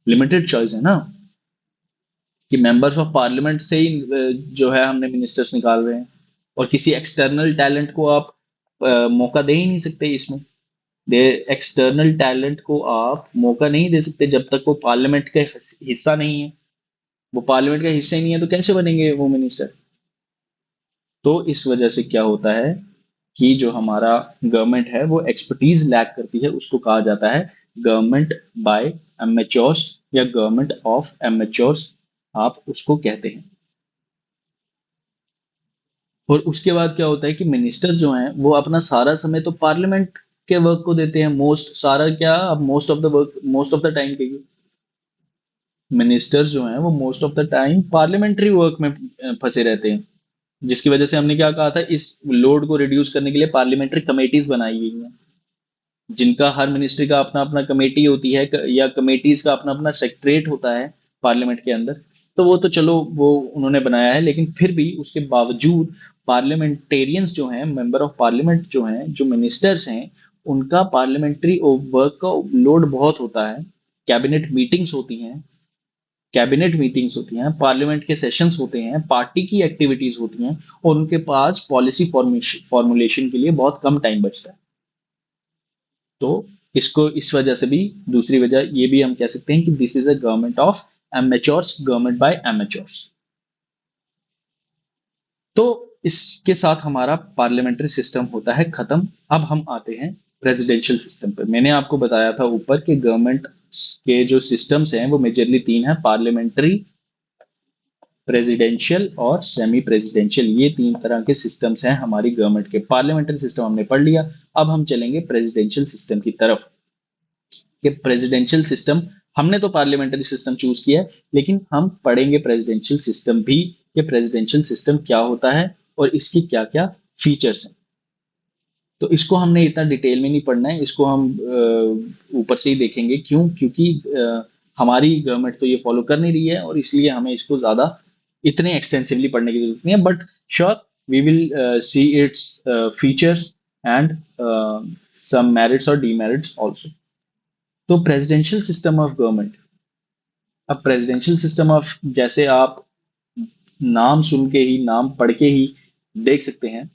लिमिटेड चॉइस है ना, कि मेंबर्स ऑफ पार्लियामेंट से ही जो है हमने मिनिस्टर्स निकाल रहे हैं, और किसी एक्सटर्नल टैलेंट को आप मौका दे ही नहीं सकते इसमें। दे एक्सटर्नल टैलेंट को आप मौका नहीं दे सकते जब तक वो पार्लियामेंट का हिस्सा नहीं है। वो पार्लियामेंट का हिस्सा ही नहीं है तो कैसे बनेंगे वो मिनिस्टर? तो इस वजह से क्या होता है कि जो हमारा गवर्नमेंट है वो एक्सपर्टीज लैक करती है, उसको कहा जाता है गवर्नमेंट बाय एमेच्योर्स, या गवर्नमेंट ऑफ एमेच्योर्स आप उसको कहते हैं। और उसके बाद क्या होता है कि मिनिस्टर जो हैं वो अपना सारा समय तो पार्लियामेंट के वर्क को देते हैं, मोस्ट सारा क्या, अब most of the work, most of the time के मिनिस्टर्स जो हैं वो most of the time parliamentary work में फंसे रहते हैं। जिसकी वजह से हमने क्या कहा था, इस लोड को रिड्यूस करने के लिए पार्लियामेंट्री कमेटीज बनाई गई हैं, जिनका हर मिनिस्ट्री का अपना अपना कमेटी होती है, या कमेटीज का अपना अपना सेक्रेटरीट होता है पार्लियामेंट के अंदर। तो वो तो चलो वो उन्होंने बनाया है, लेकिन फिर भी उसके बावजूद पार्लियामेंटेरियंस जो हैं, मेंबर ऑफ पार्लियामेंट जो हैं, जो मिनिस्टर्स हैं, उनका पार्लियामेंट्री वर्क का लोड बहुत होता है। कैबिनेट मीटिंग्स होती हैं, पार्लियामेंट के सेशंस होते हैं, पार्टी की एक्टिविटीज होती हैं, और उनके पास पॉलिसी फॉर्मुलेशन के लिए बहुत कम टाइम बचता है। तो इसको इस वजह से भी, दूसरी वजह ये भी हम कह सकते हैं कि this is a government of amateurs, government by amateurs. तो इसके साथ हमारा पार्लियामेंट्री सिस्टम होता है खत्म। अब हम आते हैं प्रेसिडेंशियल सिस्टम पर। मैंने आपको बताया था ऊपर कि गवर्नमेंट के जो सिस्टम्स हैं वो मेजरली तीन हैं: पार्लियामेंट्री, प्रेसिडेंशियल और सेमी प्रेसिडेंशियल। ये तीन तरह के सिस्टम्स हैं हमारी गवर्नमेंट के। पार्लियामेंट्री सिस्टम हमने पढ़ लिया, अब हम चलेंगे प्रेसिडेंशियल सिस्टम की तरफ। कि प्रेसिडेंशियल सिस्टम, हमने तो पार्लियामेंट्री सिस्टम चूज किया है, लेकिन हम पढ़ेंगे प्रेसिडेंशियल सिस्टम भी, कि प्रेसिडेंशियल सिस्टम क्या होता है और इसकी क्या क्या फीचर्स हैं। तो इसको हमने इतना डिटेल में नहीं पढ़ना है, इसको हम ऊपर से ही देखेंगे। क्यों? क्योंकि हमारी गवर्नमेंट तो ये फॉलो कर नहीं रही है, और इसलिए हमें इसको ज्यादा इतने एक्सटेंसिवली पढ़ने की जरूरत नहीं है। But sure we will see its features and some merits or demerits also. तो प्रेसिडेंशियल सिस्टम ऑफ गवर्नमेंट, अब प्रेसिडेंशियल सिस्टम ऑफ, जैसे आप नाम सुन के ही, नाम पढ़ के ही देख सकते हैं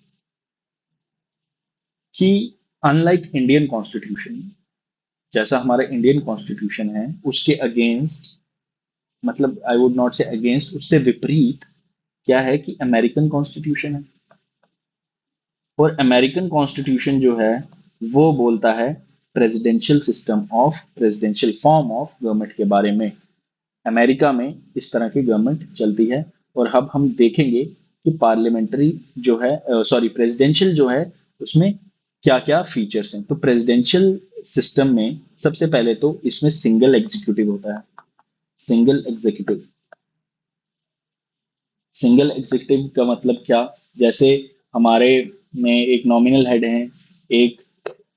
कि अनलाइक इंडियन कॉन्स्टिट्यूशन, जैसा हमारा इंडियन कॉन्स्टिट्यूशन है उसके अगेंस्ट, मतलब आई वुड नॉट से अगेंस्ट, उससे विपरीत क्या है कि अमेरिकन कॉन्स्टिट्यूशन है। और अमेरिकन कॉन्स्टिट्यूशन जो है वो बोलता है presidential system of, presidential form of government के बारे में। अमेरिका में इस तरह की गवर्नमेंट चलती है। और अब हम देखेंगे कि पार्लियामेंट्री जो है, सॉरी प्रेसिडेंशियल जो है, उसमें क्या क्या फीचर्स हैं। तो प्रेसिडेंशियल सिस्टम में सबसे पहले तो इसमें सिंगल एग्जीक्यूटिव होता है। सिंगल एग्जीक्यूटिव, सिंगल एग्जीक्यूटिव का मतलब क्या, जैसे हमारे में एक नॉमिनल हेड है, एक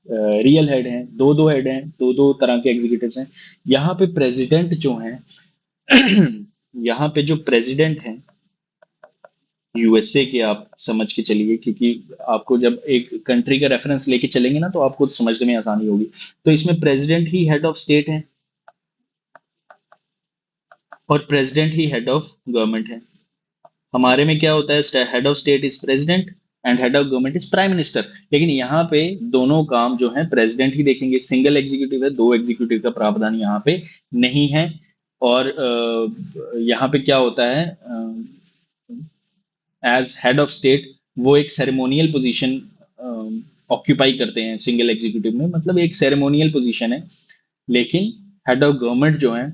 रियल हेड है, दो दो हेड हैं, दो दो तरह के एग्जीक्यूटिव्स हैं। यहाँ पे प्रेसिडेंट जो हैं यहाँ पे जो प्रेसिडेंट हैं यूएसए के, आप समझ के चलिए, क्योंकि आपको जब एक कंट्री का रेफरेंस लेके चलेंगे ना तो आपको समझने में आसानी होगी। तो इसमें president he head of state है और president he head of government है। हमारे में क्या होता है, head of state is president and head of government is prime minister. लेकिन यहाँ पे दोनों काम जो है प्रेसिडेंट ही देखेंगे। सिंगल एग्जीक्यूटिव है, दो एग्जीक्यूटिव का प्रावधान यहाँ पे नहीं है। और यहाँ पे क्या होता है, एज हेड ऑफ स्टेट वो एक सेरेमोनियल पोजीशन ऑक्यूपाई करते हैं सिंगल एग्जीक्यूटिव में, मतलब एक सेरेमोनियल पोजीशन है। लेकिन हेड ऑफ गवर्नमेंट जो है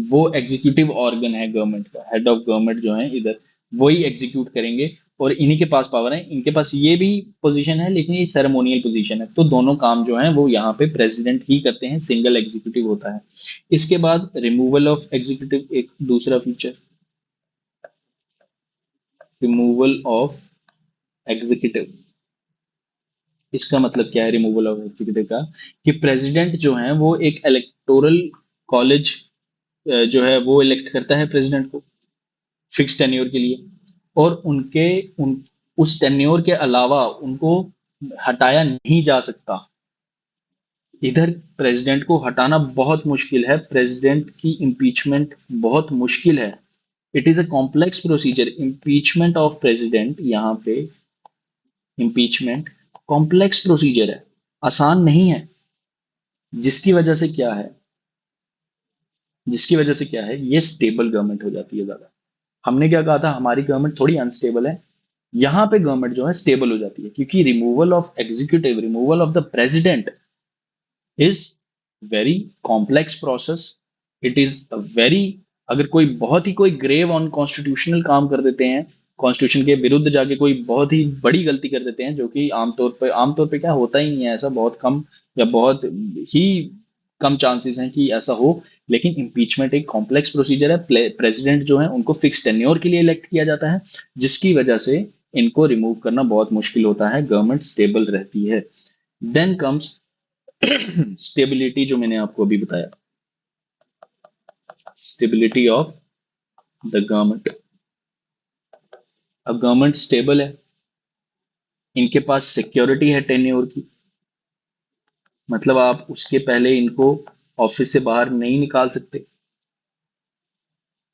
वो एग्जीक्यूटिव ऑर्गन है गवर्नमेंट का। हेड ऑफ गवर्नमेंट जो है इधर वही एग्जीक्यूट करेंगे और इन्हीं के पास पावर है। इनके पास ये भी पोजीशन है लेकिन ये सेरेमोनियल पोजीशन है। तो दोनों काम जो है वो यहाँ पे प्रेसिडेंट ही करते हैं, सिंगल एग्जीक्यूटिव होता है। इसके बाद रिमूवल ऑफ एग्जीक्यूटिव, एक दूसरा फीचर, रिमूवल ऑफ एग्जीक्यूटिव। इसका मतलब क्या है रिमूवल ऑफ एग्जीक्यूटिव का, कि प्रेसिडेंट जो है वो एक इलेक्टोरल कॉलेज जो है वो इलेक्ट करता है प्रेसिडेंट को फिक्स टेन्योर के लिए। और उनके उन उस टेन्योर के अलावा उनको हटाया नहीं जा सकता। इधर प्रेसिडेंट को हटाना बहुत मुश्किल है, प्रेसिडेंट की इम्पीचमेंट बहुत मुश्किल है। It is a complex procedure, impeachment of president. यहाँ पे इम्पीचमेंट कॉम्प्लेक्स प्रोसीजर है, आसान नहीं है। जिसकी वजह से क्या है, जिसकी वजह से क्या है, ये स्टेबल गवर्नमेंट हो जाती है ज्यादा। हमने क्या कहा था, हमारी गवर्नमेंट थोड़ी अनस्टेबल है। यहाँ पे गवर्नमेंट जो है स्टेबल हो जाती है, क्योंकि removal of executive, removal of the president is very complex process. It is a very, अगर कोई बहुत ही कोई ग्रेव ऑन कॉन्स्टिट्यूशनल काम कर देते हैं, कॉन्स्टिट्यूशन के विरुद्ध जाके कोई बहुत ही बड़ी गलती कर देते हैं, जो कि आमतौर पे क्या होता ही नहीं है, ऐसा बहुत कम या बहुत ही कम चांसेस हैं कि ऐसा हो। लेकिन इम्पीचमेंट एक कॉम्प्लेक्स प्रोसीजर है। प्रेसिडेंट जो है उनको फिक्स टेन्योर के लिए इलेक्ट किया जाता है, जिसकी वजह से इनको रिमूव करना बहुत मुश्किल होता है, गवर्नमेंट स्टेबल रहती है। देन कम्स स्टेबिलिटी, जो मैंने आपको अभी बताया, स्टेबिलिटी ऑफ द गवर्नमेंट। अब गवर्नमेंट स्टेबल है, इनके पास सिक्योरिटी है टेन्योर की, मतलब आप उसके पहले इनको ऑफिस से बाहर नहीं निकाल सकते।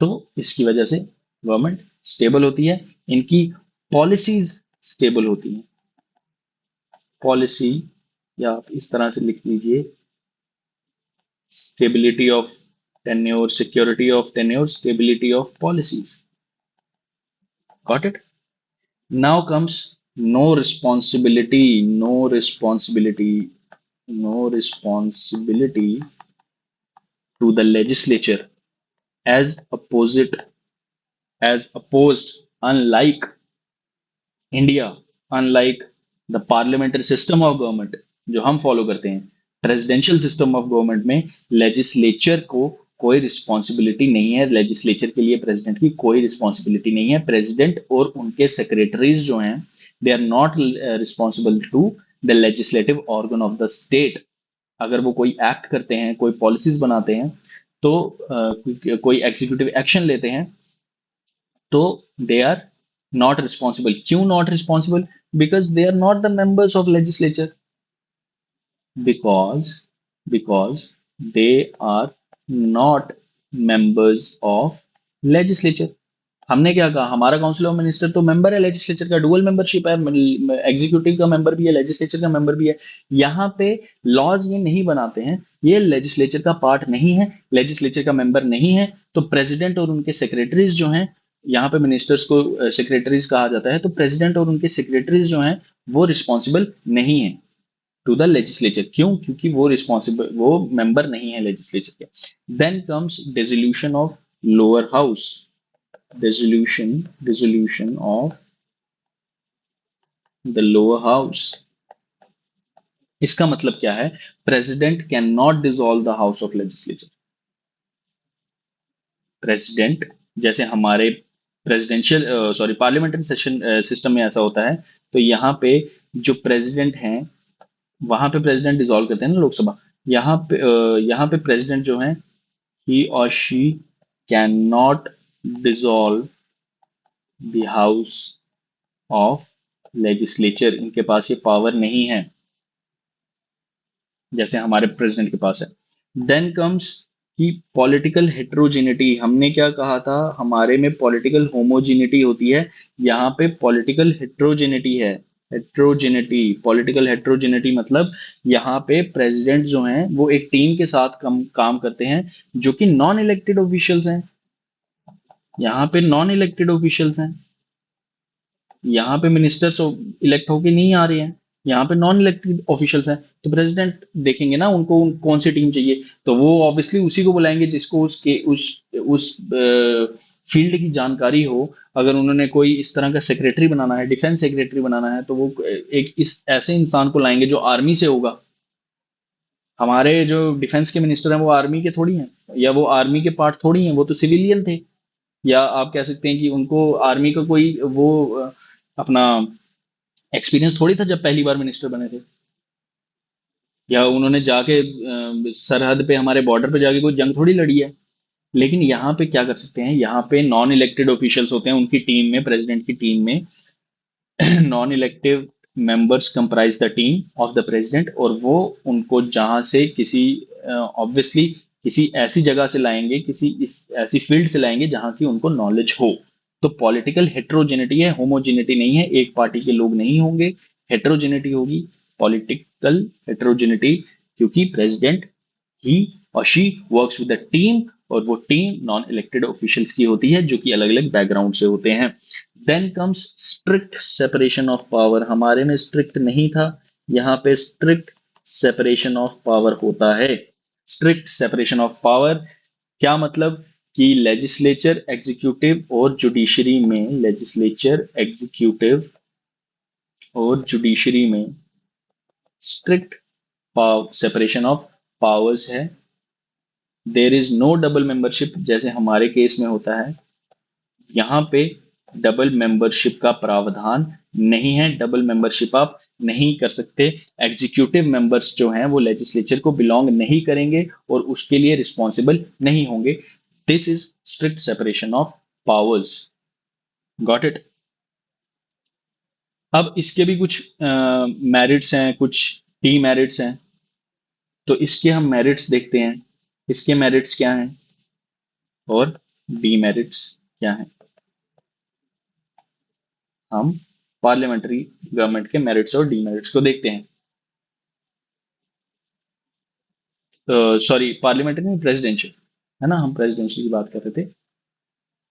तो इसकी वजह से गवर्नमेंट स्टेबल होती है। इनकी पॉलिसीज स्टेबल होती हैं। पॉलिसी, या आप इस तरह से लिख लीजिए, stability of tenure, security of tenure, stability of policies. Got it? Now comes no responsibility, no responsibility, no responsibility to the legislature as opposite, as opposed, unlike India, unlike the parliamentary system of government जो हम follow करते हैं। Presidential system of government में legislature को कोई responsibility नहीं है, legislature के लिए प्रेसिडेंट की कोई रिस्पॉन्सिबिलिटी नहीं है। प्रेसिडेंट और उनके सेक्रेटरीज जो हैं, they are not responsible to the legislative organ of the state. अगर वो कोई एक्ट करते हैं, कोई पॉलिसीज बनाते हैं, तो कोई एग्जीक्यूटिव एक्शन लेते हैं, तो दे आर नॉट रिस्पॉन्सिबल। क्यों not responsible? Because they are not the members of legislature. Because because they are not members of legislature. हमने क्या कहा, हमारा काउंसिल ऑफ मिनिस्टर तो मेंबर है लेजिस्लेचर का, डुअल मेंबरशिप है, एग्जीक्यूटिव का मेंबर भी है, लेजिस्लेचर का मेंबर भी है। यहाँ पे लॉज ये नहीं बनाते हैं, ये लेजिस्लेचर का पार्ट नहीं है, लेजिस्लेचर का मेंबर नहीं है, तो प्रेसिडेंट और उनके सेक्रेटरीज जो हैं, यहाँ पे मिनिस्टर्स को सेक्रेटरीज कहा जाता है, तो प्रेसिडेंट और उनके सेक्रेटरीज जो हैं वो रिस्पॉन्सिबल नहीं है टू द लेजिस्लेचर। क्यों? क्योंकि वो रिस्पॉन्सिबल, वो मेंबर नहीं है लेजिस्लेचर के। Then comes dissolution of lower house. Dissolution of the lower house। इसका मतलब क्या है? President can not dissolve the house of legislature. President, जैसे हमारे presidential sorry parliamentary session system में ऐसा होता है, तो यहाँ पे जो प्रेसिडेंट हैं, वहां पे प्रेसिडेंट डिसॉल्व करते हैं ना लोकसभा। यहाँ पे प्रेसिडेंट जो है, ही और she can not dissolve the house of legislature. इनके पास ये पावर नहीं है जैसे हमारे प्रेसिडेंट के पास है। देन कम्स कि पॉलिटिकल हेट्रोजेनिटी। हमने क्या कहा था, हमारे में पॉलिटिकल होमोजेनिटी होती है, यहाँ पे पॉलिटिकल हेट्रोजेनिटी है। हेट्रोजेनिटी, पॉलिटिकल हेट्रोजेनिटी मतलब यहाँ पे प्रेसिडेंट जो हैं वो एक टीम के साथ काम करते हैं, जो कि नॉन इलेक्टेड ऑफिशियल्स हैं। यहाँ पे नॉन इलेक्टेड ऑफिशियल्स हैं, यहाँ पे मिनिस्टर्स इलेक्ट होके नहीं आ रहे हैं, यहाँ पे नॉन इलेक्टेड ऑफिशियल्स हैं। तो प्रेसिडेंट देखेंगे ना उनको, कौन सी टीम चाहिए, तो वो ऑब्वियसली उसी को बुलाएंगे जिसको उसके उस फील्ड की जानकारी हो। अगर उन्होंने कोई इस तरह का सेक्रेटरी बनाना है, डिफेंस सेक्रेटरी बनाना है, तो वो एक इस ऐसे इंसान को लाएंगे जो आर्मी से होगा। हमारे जो डिफेंस के मिनिस्टर हैं वो आर्मी के थोड़ी हैं, या वो आर्मी के पार्ट थोड़ी हैं, वो तो सिविलियन थे। या आप कह सकते हैं कि उनको आर्मी का कोई वो अपना एक्सपीरियंस थोड़ी था जब पहली बार मिनिस्टर बने थे, या उन्होंने जाके सरहद पे हमारे बॉर्डर पे जाके कोई जंग थोड़ी लड़ी है। लेकिन यहाँ पे क्या कर सकते हैं, यहाँ पे नॉन इलेक्टेड ऑफिशियल्स होते हैं उनकी टीम में, प्रेसिडेंट की टीम में non elective members comprise the team of the president, और वो उनको जहां से किसी ऑब्वियसली किसी ऐसी जगह से लाएंगे, किसी इस ऐसी फील्ड से लाएंगे जहां की उनको नॉलेज हो। तो पॉलिटिकल हेट्रोजेनिटी है, होमोजेनिटी नहीं है, एक पार्टी के लोग नहीं होंगे। हेट्रोजेनिटी होगी, पॉलिटिकल हेट्रोजेनिटी, क्योंकि प्रेसिडेंट ही और she works with the team, और वो टीम नॉन इलेक्टेड ऑफिशियल्स की होती है जो कि अलग अलग बैकग्राउंड से होते हैं। Then comes strict separation of power. हमारे में स्ट्रिक्ट नहीं था, यहाँ पे स्ट्रिक्ट सेपरेशन ऑफ पावर होता है। स्ट्रिक्ट सेपरेशन ऑफ पावर क्या मतलब, कि लेजिस्लेचर एग्जीक्यूटिव और जुडिशरी में, लेजिस्लेचर एग्जीक्यूटिव और जुडिशरी में स्ट्रिक्ट सेपरेशन ऑफ पावर्स है। There is no double membership, जैसे हमारे केस में होता है। यहाँ पे डबल मेंबरशिप का प्रावधान नहीं है, डबल मेंबरशिप आप नहीं कर सकते। एग्जीक्यूटिव मेंबर्स जो हैं वो लेजिस्लेचर को बिलोंग नहीं करेंगे और उसके लिए रिस्पॉन्सिबल नहीं होंगे। This is strict separation of powers. Got it? अब इसके भी कुछ मेरिट्स हैं, कुछ डीमेरिट्स हैं, तो इसके हम मेरिट्स देखते हैं। इसके मेरिट्स क्या हैं और डीमेरिट्स क्या हैं। हम पार्लियामेंट्री गवर्नमेंट के मेरिट्स और डीमेरिट्स को देखते हैं। सॉरी, पार्लियामेंट्री नहीं, प्रेसिडेंशियल, है ना, हम प्रेसिडेंशियल की बात कर रहे थे।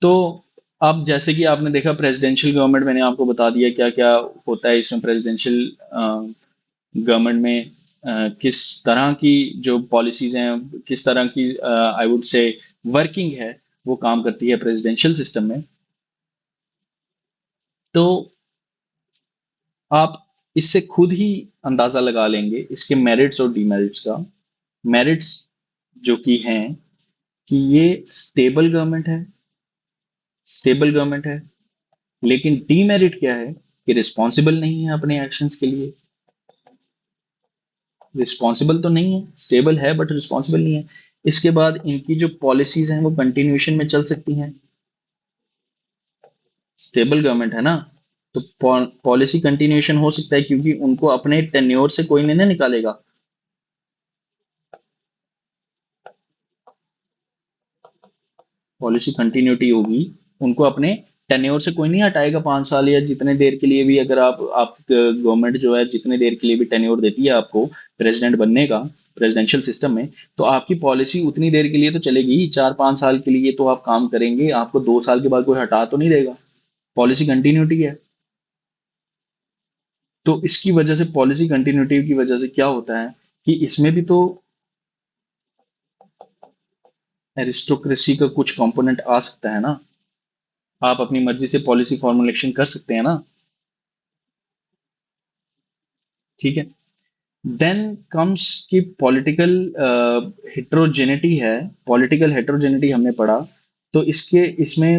तो अब जैसे कि आपने देखा प्रेसिडेंशियल गवर्नमेंट, मैंने आपको बता दिया क्या क्या होता है इसमें। प्रेसिडेंशियल गवर्नमेंट में किस तरह की जो पॉलिसीज हैं, किस तरह की आई वुड से वर्किंग है, वो काम करती है प्रेसिडेंशियल सिस्टम में। तो आप इससे खुद ही अंदाजा लगा लेंगे इसके मेरिट्स और डीमेरिट्स का। मेरिट्स जो कि हैं कि ये स्टेबल गवर्नमेंट है, स्टेबल गवर्नमेंट है। लेकिन डीमेरिट क्या है, कि रिस्पॉन्सिबल नहीं है अपने एक्शंस के लिए। रिस्पॉन्सिबल तो नहीं है, स्टेबल है बट रिस्पॉन्सिबल नहीं है। इसके बाद इनकी जो पॉलिसीज हैं वो कंटिन्यूएशन में चल सकती हैं। स्टेबल गवर्नमेंट है ना, तो पॉलिसी कंटिन्यूएशन हो सकता है, क्योंकि उनको अपने टेन्योर से कोई नहीं ना निकालेगा। पॉलिसी कंटिन्यूटी होगी। उनको अपने टेन्योर से कोई नहीं हटाएगा 5 साल या जितने देर के लिए भी, अगर आप गवर्नमेंट जो है जितने देर के लिए भी टेन्योर देती है आपको प्रेसिडेंट बनने का प्रेसिडेंशियल सिस्टम में, तो आपकी पॉलिसी उतनी देर के लिए तो चलेगी ही। 4-5 साल के लिए तो आप काम करेंगे, आपको 2 साल के बाद कोई हटा तो नहीं देगा। पॉलिसी कंटिन्यूटी है। तो इसकी वजह से, पॉलिसी कंटिन्यूटी की वजह से क्या होता है कि इसमें भी तो एरिस्टोक्रेसी का कुछ कंपोनेंट आ सकता है ना। आप अपनी मर्जी से पॉलिसी फॉर्मुलेशन कर सकते हैं ना। ठीक है। देन कम्स की पॉलिटिकल हेट्रोजेनिटी है। पॉलिटिकल हेट्रोजेनिटी हमने पढ़ा, तो इसके इसमें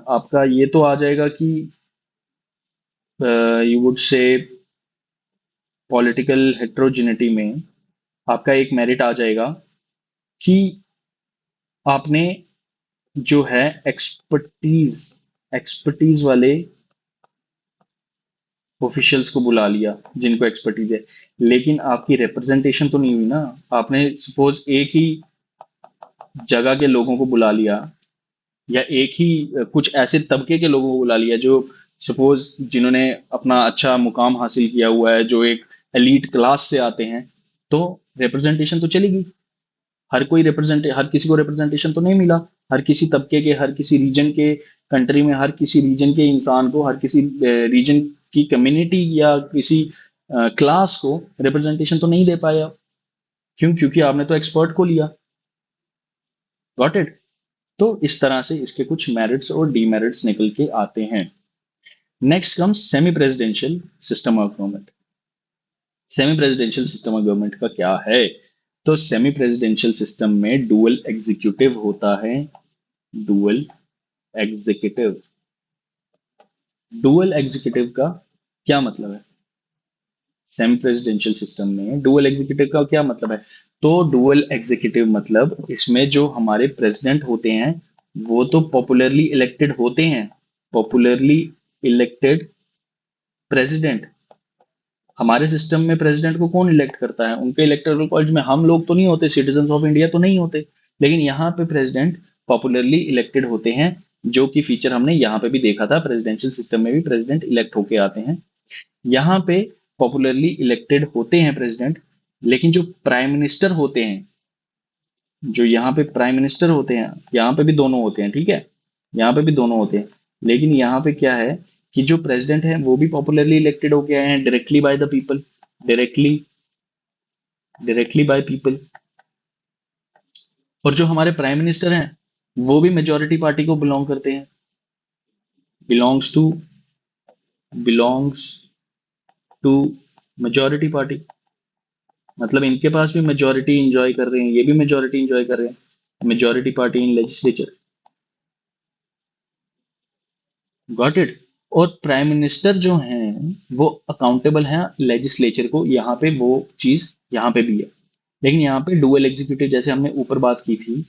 आपका ये तो आ जाएगा कि you would say political heterogeneity में आपका एक मेरिट आ जाएगा कि आपने जो है एक्सपर्टीज एक्सपर्टीज वाले ऑफिशियल्स को बुला लिया जिनको एक्सपर्टीज है, लेकिन आपकी रिप्रेजेंटेशन तो नहीं हुई ना। आपने सपोज एक ही जगह के लोगों को बुला लिया, या एक ही कुछ ऐसे तबके के लोगों को बुला लिया जो सपोज जिन्होंने अपना अच्छा मुकाम हासिल किया हुआ है, जो एक एलीट क्लास से आते हैं, तो रिप्रेजेंटेशन तो चलेगी। हर किसी को रिप्रेजेंटेशन तो नहीं मिला। हर किसी तबके के, हर किसी रीजन के, कंट्री में हर किसी रीजन के इंसान को, हर किसी रीजन की कम्युनिटी या किसी क्लास को रिप्रेजेंटेशन तो नहीं दे पाया। क्यों? क्योंकि आपने तो एक्सपर्ट को लिया। Got it. तो इस तरह से इसके कुछ मेरिट्स और डीमेरिट्स निकल के आते हैं। Next comes semi presidential system of government. Semi presidential system of government का क्या है? तो सेमी प्रेसिडेंशियल सिस्टम में डुअल एग्जीक्यूटिव होता है। Dual executive. डुअल एग्जीक्यूटिव का क्या मतलब है? सेमी प्रेसिडेंशियल सिस्टम में डुअल एग्जीक्यूटिव का क्या मतलब है? तो डुअल एग्जीक्यूटिव मतलब इसमें जो हमारे प्रेसिडेंट होते हैं वो तो पॉपुलरली इलेक्टेड होते हैं। Popularly elected president. हमारे सिस्टम में प्रेसिडेंट को कौन इलेक्ट करता है? उनके इलेक्टोरल कॉलेज में हम लोग तो नहीं होते, सिटीजन ऑफ इंडिया तो नहीं होते। लेकिन यहाँ पे प्रेसिडेंट पॉपुलरली इलेक्टेड होते हैं, जो कि फीचर हमने यहाँ पे भी देखा था। प्रेसिडेंशियल सिस्टम में भी प्रेसिडेंट इलेक्ट होके आते हैं। यहाँ पे पॉपुलरली इलेक्टेड होते हैं प्रेसिडेंट। लेकिन जो प्राइम मिनिस्टर होते हैं, जो यहाँ पे प्राइम मिनिस्टर होते हैं, यहाँ पे भी दोनों होते हैं, ठीक है। यहाँ पे भी दोनों होते हैं। लेकिन यहाँ पे क्या है कि जो प्रेसिडेंट है वो भी पॉपुलरली इलेक्टेड होके आए हैं, directly by the people. Directly directly by people. और जो हमारे प्राइम मिनिस्टर हैं वो भी मेजोरिटी पार्टी को बिलोंग करते हैं। Belongs to belongs to majority party. मतलब इनके पास भी मेजोरिटी इंजॉय कर रहे हैं, ये भी मेजोरिटी इंजॉय कर रहे हैं। Majority party in legislature. Got it. और प्राइम मिनिस्टर जो हैं वो अकाउंटेबल हैं लेजिस्लेचर को। यहाँ पे वो चीज यहाँ पे भी है। लेकिन यहाँ पे डुअल एग्जीक्यूटिव, जैसे हमने ऊपर बात की थी,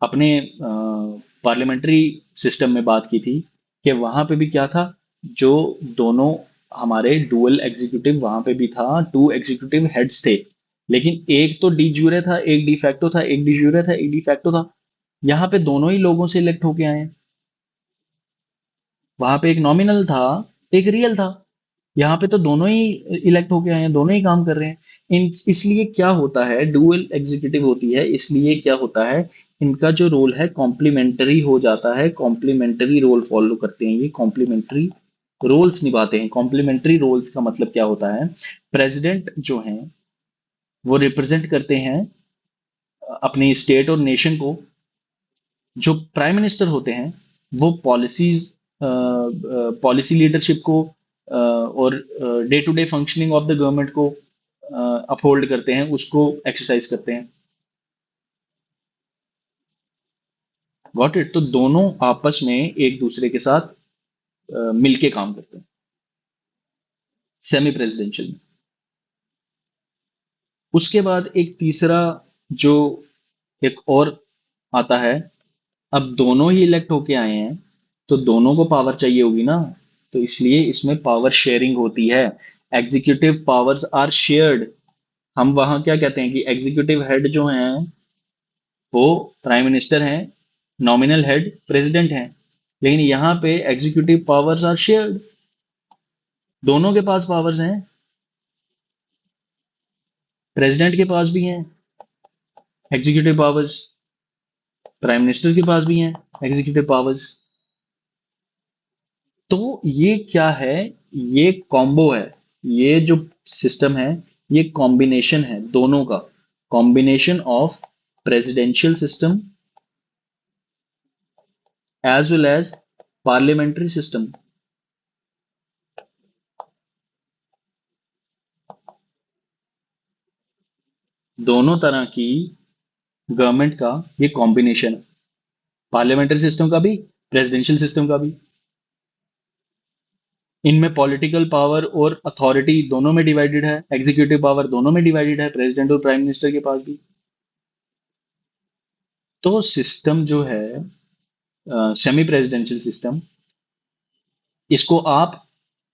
अपने पार्लियामेंट्री सिस्टम में बात की थी, कि वहां पे भी क्या था, जो दोनों हमारे डुअल एग्जीक्यूटिव, वहां पे भी था, टू एग्जीक्यूटिव हेड्स थे। लेकिन एक तो डी जूरे था, एक डी फैक्टो था, एक डी जूरे था, एक डी फैक्टो था। यहाँ पे दोनों ही लोगों से इलेक्ट होके आए हैं। वहां पे एक नॉमिनल था, एक रियल था। यहाँ पे तो दोनों ही इलेक्ट होके आए हैं, दोनों ही काम कर रहे हैं। इसलिए क्या होता है, डुअल एग्जीक्यूटिव होती है, इसलिए क्या होता है, इनका जो रोल है कॉम्प्लीमेंट्री हो जाता है। कॉम्प्लीमेंट्री रोल फॉलो करते हैं, ये कॉम्प्लीमेंट्री रोल्स निभाते हैं। कॉम्प्लीमेंट्री रोल्स का मतलब क्या होता है? प्रेसिडेंट जो हैं वो रिप्रेजेंट करते हैं अपनी स्टेट और नेशन को। जो प्राइम मिनिस्टर होते हैं वो पॉलिसीज, पॉलिसी लीडरशिप को और day to day functioning of the government को अपहोल्ड करते हैं, उसको एक्सरसाइज करते हैं। Got it. तो दोनों आपस में एक दूसरे के साथ मिलके काम करते हैं सेमी प्रेसिडेंशियल में। उसके बाद एक तीसरा जो एक और आता है। अब दोनों ही इलेक्ट होके आए हैं तो दोनों को पावर चाहिए होगी ना। तो इसलिए इसमें पावर शेयरिंग होती है। Executive powers are shared. हम वहां क्या कहते हैं कि एग्जीक्यूटिव हेड जो हैं वो प्राइम मिनिस्टर हैं, नॉमिनल हेड प्रेसिडेंट हैं, लेकिन यहाँ पे एग्जीक्यूटिव पावर्स आर शेयर्ड, दोनों के पास पावर्स हैं, प्रेसिडेंट के पास भी हैं एग्जीक्यूटिव पावर्स, प्राइम मिनिस्टर के पास भी हैं एग्जीक्यूटिव पावर्स। तो ये क्या है, ये कॉम्बो है, ये जो सिस्टम है ये कॉम्बिनेशन है दोनों का, combination of presidential system as well as parliamentary system. दोनों तरह की गवर्नमेंट का ये कॉम्बिनेशन है, पार्लियामेंट्री सिस्टम का भी, प्रेसिडेंशियल सिस्टम का भी। इनमें पॉलिटिकल पावर और अथॉरिटी दोनों में डिवाइडेड है, एग्जीक्यूटिव पावर दोनों में डिवाइडेड है, प्रेसिडेंट और प्राइम मिनिस्टर के पास भी। तो सिस्टम जो है सेमी प्रेसिडेंशियल सिस्टम, इसको आप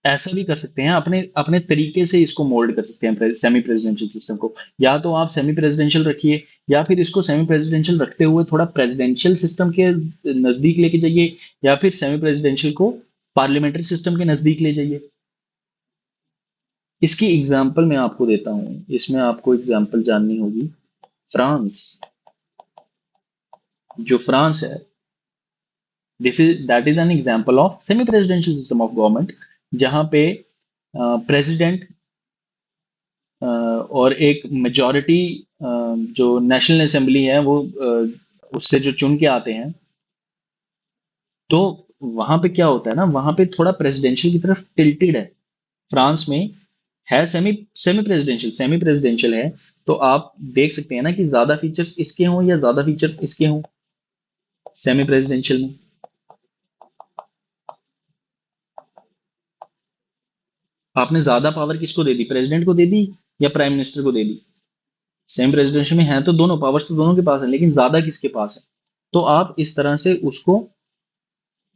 ऐसा भी कर सकते हैं, अपने अपने तरीके से इसको मोल्ड कर सकते हैं सेमी प्रेसिडेंशियल सिस्टम को। या तो आप सेमी प्रेसिडेंशियल रखिए, या फिर इसको सेमी प्रेसिडेंशियल रखते हुए थोड़ा प्रेसिडेंशियल सिस्टम के नजदीक लेके जाइए, या फिर सेमी प्रेसिडेंशियल को पार्लियामेंट्री सिस्टम के नजदीक ले जाइए। इसकी एग्जाम्पल मैं आपको देता हूं, इसमें आपको एग्जाम्पल जाननी होगी। फ्रांस, जो फ्रांस है, this is that is an example of semi presidential system of government, जहां पे प्रेसिडेंट और एक मेजॉरिटी जो नेशनल असेंबली है वो उससे जो चुन के आते हैं। तो वहां पे क्या होता है ना, वहां पे थोड़ा प्रेसिडेंशियल की तरफ टिल्टेड है फ्रांस में, है सेमी सेमी प्रेसिडेंशियल है। तो आप देख सकते हैं ना कि ज्यादा फीचर्स इसके हों या ज्यादा फीचर्स इसके हों सेमी प्रेसिडेंशियल में। आपने ज्यादा पावर किसको दे दी, प्रेसिडेंट को दे दी या प्राइम मिनिस्टर को दे दी। सेम प्रेसिडेंशियल में है तो दोनों पावर्स तो दोनों के पास है, लेकिन ज्यादा किसके पास है। तो आप इस तरह से उसको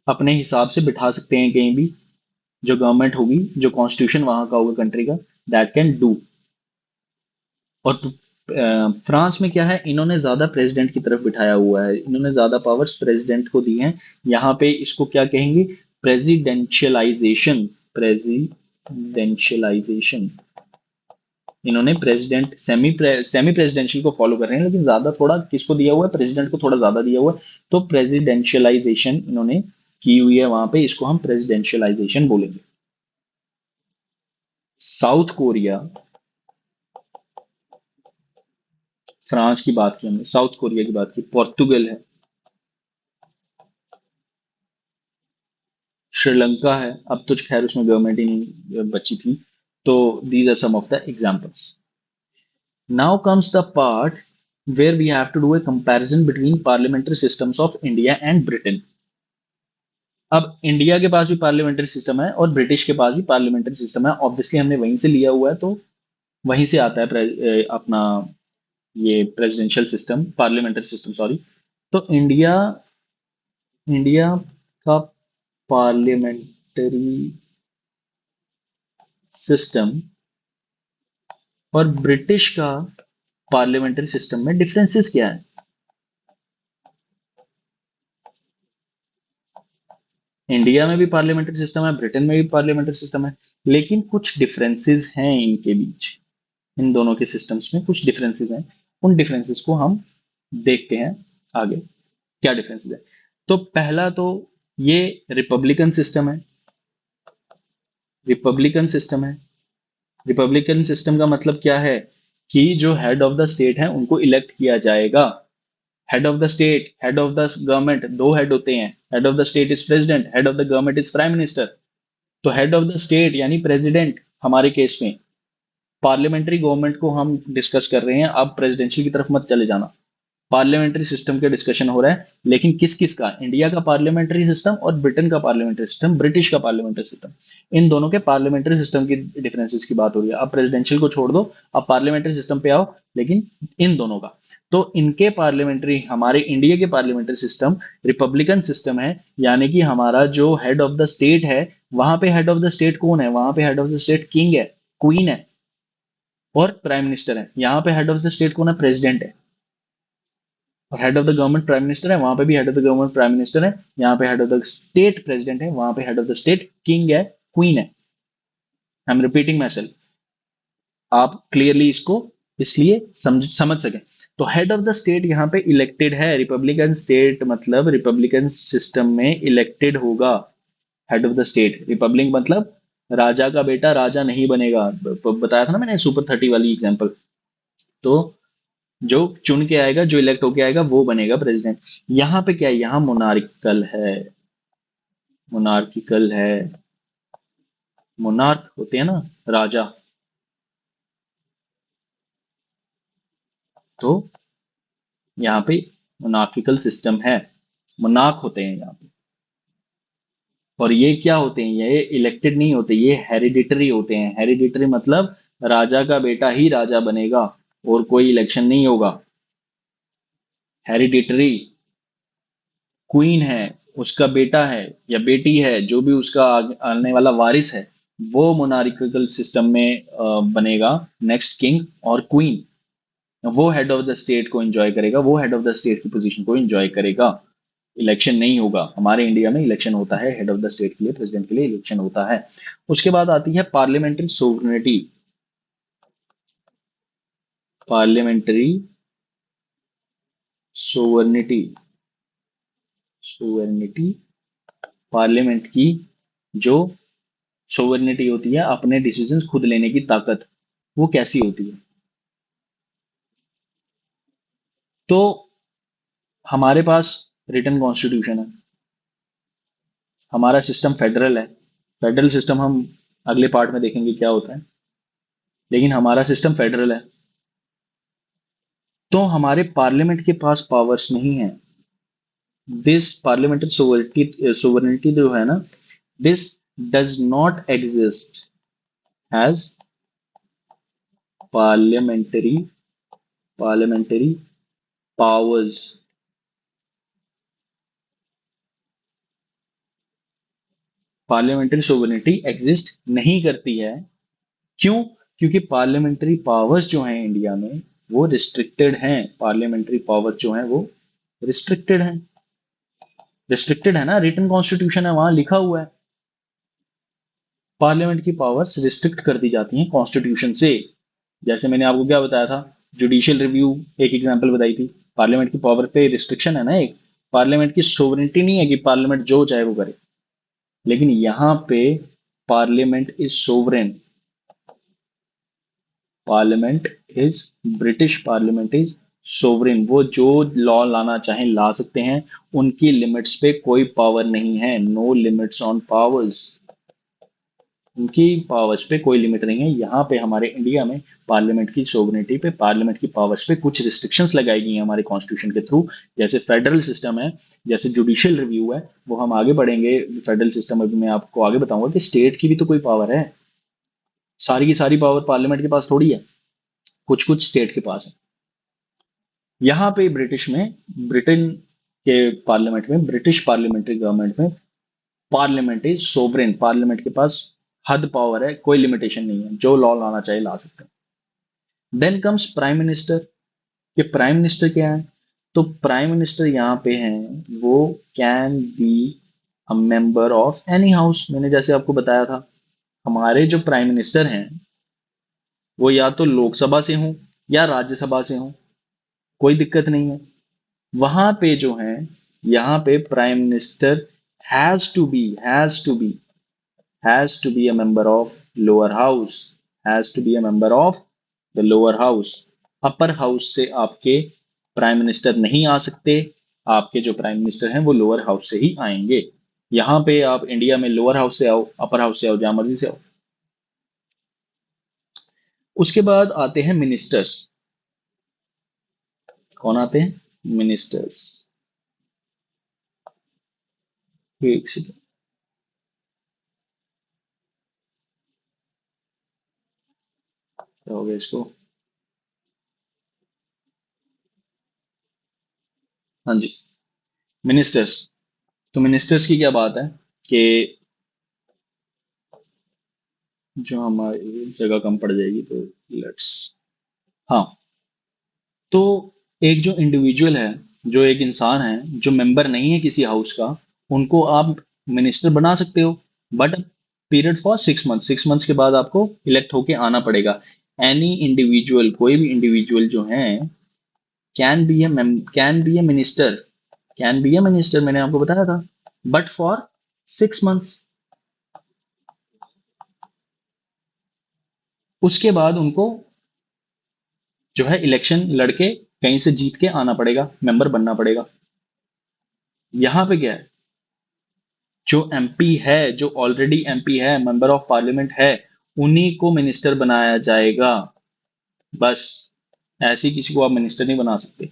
अपने हिसाब से बिठा सकते हैं कहीं भी, जो गवर्नमेंट होगी, जो कॉन्स्टिट्यूशन वहां का होगा कंट्री का, दैट कैन डू। और फ्रांस में क्या है, इन्होंने ज्यादा प्रेसिडेंट की तरफ बिठाया हुआ है, इन्होंने ज्यादा पावर्स प्रेसिडेंट को दी हैं। यहाँ पे इसको क्या कहेंगे, प्रेसिडेंशियलाइजेशन, प्रेसिडेंशियलाइजेशन। इन्होंने प्रेसिडेंट सेमी प्रेसिडेंशियल को फॉलो कर रहे हैं, लेकिन ज्यादा थोड़ा किसको दिया हुआ है, प्रेसिडेंट को थोड़ा ज्यादा दिया हुआ है। तो प्रेसिडेंशियलाइजेशन इन्होंने की हुई है वहां पे, इसको हम प्रेसिडेंशियलाइजेशन बोलेंगे। साउथ कोरिया, फ्रांस की बात की हमने, साउथ कोरिया की बात की, पोर्तुगल है, श्रीलंका है, अब तो खैर उसमें गवर्नमेंट ही नहीं बची थी। तो these are some of the examples. Now comes the part where we have to do a comparison between parliamentary systems of India and Britain. अब इंडिया के पास भी पार्लियामेंट्री सिस्टम है और ब्रिटिश के पास भी पार्लियामेंट्री सिस्टम है, ऑब्वियसली हमने वहीं से लिया हुआ है, तो वहीं से आता है अपना ये presidential system, parliamentary system sorry. तो इंडिया इंडिया का पार्लियामेंट्री सिस्टम और ब्रिटिश का पार्लियामेंट्री सिस्टम में डिफरेंसेस क्या है। इंडिया में भी पार्लियामेंट्री सिस्टम है, ब्रिटेन में भी पार्लियामेंट्री सिस्टम है, लेकिन कुछ डिफरेंसेस हैं इनके बीच, इन दोनों के सिस्टम्स में कुछ डिफरेंसेस हैं। उन डिफरेंसेस को हम देखते हैं आगे, क्या डिफरेंसेस है। तो पहला तो ये रिपब्लिकन सिस्टम है, रिपब्लिकन सिस्टम है। रिपब्लिकन सिस्टम का मतलब क्या है, कि जो हेड ऑफ द स्टेट है उनको इलेक्ट किया जाएगा। Head of the state, head of the government, दो हेड होते हैं, head of the state is president, head of the government is prime minister. तो हेड ऑफ द स्टेट यानी president हमारे केस में, पार्लियामेंट्री गवर्नमेंट को हम डिस्कस कर रहे हैं, अब प्रेसिडेंशियल की तरफ मत चले जाना। पार्लियामेंट्री सिस्टम के डिस्कशन हो रहा है, लेकिन किस किस का, इंडिया का पार्लियामेंट्री सिस्टम और ब्रिटेन का पार्लियामेंट्री सिस्टम, ब्रिटिश का पार्लियामेंट्री सिस्टम। इन दोनों के पार्लियामेंट्री सिस्टम की डिफरेंसेस की बात हो रही है। अब प्रेसिडेंशियल को छोड़ दो, अब पार्लियामेंट्री सिस्टम पे आओ, लेकिन इन दोनों का। तो इनके पार्लियामेंट्री, हमारे इंडिया के पार्लियामेंट्री सिस्टम रिपब्लिकन सिस्टम है, यानी कि हमारा जो हेड ऑफ द स्टेट है, वहां पे हेड ऑफ द स्टेट कौन है, वहां पे head of the state king है, क्वीन है और प्राइम मिनिस्टर है। यहाँ पे हेड ऑफ द स्टेट कौन है, प्रेसिडेंट है। और head of the government prime minister है, वहां पे भी head of the government prime minister है। यहाँ पे head of the state president है, वहां पे head of the state king है, क्वीन है। I am repeating my self, आप क्लियरली इसको इसलिए समझ सके। तो हेड ऑफ द स्टेट यहाँ पे इलेक्टेड है, रिपब्लिकन स्टेट मतलब रिपब्लिकन सिस्टम में इलेक्टेड होगा head of the state. Republic मतलब राजा का बेटा राजा नहीं बनेगा, बताया था ना मैंने सुपर 30 वाली एग्जांपल। तो जो चुन के आएगा, जो इलेक्ट होके आएगा, वो बनेगा प्रेसिडेंट। यहाँ पे क्या है, यहाँ मोनार्किकल है, मोनार्किकल है। मोनार्क होते हैं ना, राजा। तो यहाँ पे मोनार्किकल सिस्टम है, मोनार्क होते हैं यहाँ पे। और ये क्या होते हैं, ये इलेक्टेड नहीं होते, ये हेरिडिटरी होते हैं। हेरिडिटरी मतलब राजा का बेटा ही राजा बनेगा और कोई इलेक्शन नहीं होगा। हेरिडिटरी, क्वीन है, उसका बेटा है या बेटी है, जो भी उसका आने वाला वारिस है, वो मोनार्किकल सिस्टम में बनेगा नेक्स्ट किंग और क्वीन। वो हेड ऑफ द स्टेट को एंजॉय करेगा, वो हेड ऑफ द स्टेट की पोजीशन को एंजॉय करेगा। इलेक्शन नहीं होगा। हमारे इंडिया में इलेक्शन होता है हेड ऑफ द स्टेट के लिए, प्रेसिडेंट के लिए इलेक्शन होता है। उसके बाद आती है parliamentary sovereignty. Parliamentary sovereignty, sovereignty, parliament की जो सोवरेनिटी होती है, अपने डिसीजंस खुद लेने की ताकत, वो कैसी होती है। तो हमारे पास रिटन कॉन्स्टिट्यूशन है, हमारा सिस्टम फेडरल है। फेडरल सिस्टम हम अगले पार्ट में देखेंगे क्या होता है, लेकिन हमारा सिस्टम फेडरल है। तो हमारे पार्लियामेंट के पास पावर्स नहीं है। दिस पार्लियामेंट्री सोवरेनिटी जो है ना, this does not exist as parliamentary parliamentary powers. Parliamentary sovereignty exist नहीं करती है। क्यों? क्योंकि पार्लियामेंट्री पावर्स जो हैं इंडिया में, वो रिस्ट्रिक्टेड हैं। पार्लियामेंट्री पावर्स जो हैं वो रिस्ट्रिक्टेड हैं। रिस्ट्रिक्टेड है ना, रिटन कॉन्स्टिट्यूशन है, वहां लिखा हुआ है। पार्लियामेंट की पावर्स रिस्ट्रिक्ट कर दी जाती हैं कॉन्स्टिट्यूशन से। जैसे मैंने आपको क्या बताया था, जुडिशियल रिव्यू एक एग्जांपल बताई थी। पार्लियामेंट की पावर पे रिस्ट्रिक्शन है ना एक। पार्लियामेंट की सोवरेनिटी नहीं है कि पार्लियामेंट जो चाहे वो करे, लेकिन यहाँ पे parliament is sovereign. Parliament is, British parliament is sovereign. वो जो लॉ लाना चाहें ला सकते हैं, उनकी लिमिट्स पे कोई पावर नहीं है। नो लिमिट्स ऑन पावर्स, उनकी पावर्स पे कोई लिमिट नहीं है। यहाँ पे हमारे इंडिया में पार्लियामेंट की सोवरेनिटी पे, पार्लियामेंट की पावर्स पे कुछ रिस्ट्रिक्शंस लगाई गई हैं हमारे कॉन्स्टिट्यूशन के थ्रू। जैसे फेडरल सिस्टम है, जैसे जुडिशियल रिव्यू है, वो हम आगे बढ़ेंगे। फेडरल सिस्टम अभी मैं आपको आगे बताऊंगा कि स्टेट की भी तो कोई पावर है। सारी की सारी पावर पार्लियामेंट के पास थोड़ी है, कुछ कुछ स्टेट के पास है। यहाँ पे ब्रिटिश में, ब्रिटेन के पार्लियामेंट में, ब्रिटिश पार्लियामेंट्री गवर्नमेंट में, पार्लियामेंट इज सोवरेन। पार्लियामेंट के पास हद पावर है, कोई लिमिटेशन नहीं है, जो लॉ लाना चाहे ला सकते हैं। Then comes prime minister. कि प्राइम मिनिस्टर क्या है, तो प्राइम मिनिस्टर यहाँ पे हैं, वो can be a member of any house. मैंने जैसे आपको बताया था, हमारे जो प्राइम मिनिस्टर हैं, वो या तो लोकसभा से हों या राज्यसभा से हों, कोई दिक्कत नहीं है। वहां पे जो है, यहाँ पे prime minister has to be a member of lower house, has to be a member of the lower house. Upper house से आपके प्राइम मिनिस्टर नहीं आ सकते। आपके जो प्राइम मिनिस्टर हैं वो लोअर हाउस से ही आएंगे। यहाँ पे आप इंडिया में लोअर हाउस से आओ, अपर हाउस से आओ, जहां मर्जी से आओ। उसके बाद आते हैं मिनिस्टर्स। कौन आते हैं? मिनिस्टर्स। एक सेकेंड, क्या हो गया इसको? हाँ जी, मिनिस्टर्स। तो मिनिस्टर्स की क्या बात है कि जो हमारी जगह कम पड़ जाएगी, तो लेट्स, हाँ, तो एक जो इंडिविजुअल है, जो एक इंसान है जो मेंबर नहीं है किसी हाउस का, उनको आप मिनिस्टर बना सकते हो, but period for 6 month, 6 months के बाद आपको इलेक्ट होके आना पड़ेगा। एनी इंडिविजुअल, कोई भी इंडिविजुअल जो है, can be A minister, can be A minister, मैंने आपको बताया था, बट फॉर 6 मंथ्स। उसके बाद उनको जो है इलेक्शन लड़के कहीं से जीत के आना पड़ेगा, मेंबर बनना पड़ेगा। यहां पे क्या है, जो एमपी है, जो ऑलरेडी एमपी है, मेंबर ऑफ पार्लियामेंट है, उन्हीं को मिनिस्टर बनाया जाएगा, बस। ऐसे ही किसी को आप मिनिस्टर नहीं बना सकते।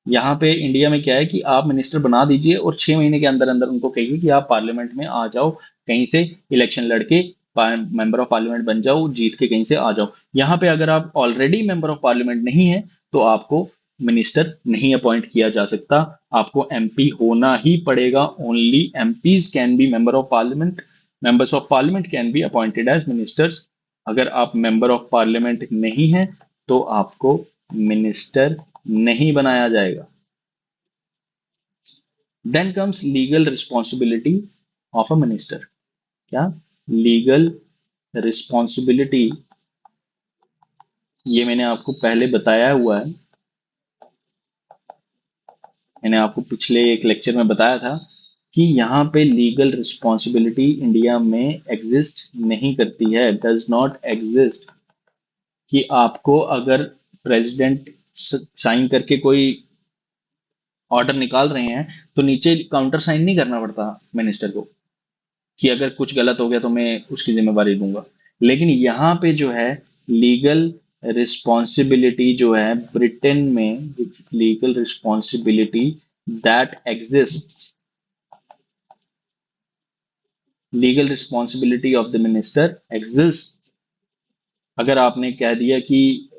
यहाँ पे इंडिया में क्या है कि आप मिनिस्टर बना दीजिए और 6 महीने के अंदर अंदर उनको कहिए कि आप पार्लियामेंट में आ जाओ, कहीं से इलेक्शन लड़के मेंबर ऑफ पार्लियामेंट बन जाओ, जीत के कहीं से आ जाओ। यहाँ पे अगर आप ऑलरेडी मेंबर ऑफ पार्लियामेंट नहीं है तो आपको मिनिस्टर नहीं अपॉइंट किया जा सकता, आपको एमपी होना ही पड़ेगा। Only MPs can be member of parliament, members of parliament can be appointed as ministers. अगर आप मेंबर ऑफ पार्लियामेंट नहीं है तो आपको मिनिस्टर नहीं बनाया जाएगा। Then comes legal responsibility of a minister. क्या लीगल रिस्पॉन्सिबिलिटी, ये मैंने आपको पहले बताया हुआ है, मैंने आपको पिछले एक लेक्चर में बताया था कि यहाँ पे लीगल रिस्पॉन्सिबिलिटी इंडिया में एग्जिस्ट नहीं करती है, डज नॉट एग्जिस्ट। कि आपको अगर प्रेसिडेंट साइन करके कोई ऑर्डर निकाल रहे हैं तो नीचे काउंटर साइन नहीं करना पड़ता मिनिस्टर को, कि अगर कुछ गलत हो गया तो मैं उसकी जिम्मेवारी लूंगा। लेकिन यहाँ पे जो है लीगल रिस्पॉन्सिबिलिटी जो है ब्रिटेन में, legal responsibility that exists, legal responsibility of the minister exist. अगर आपने कह दिया कि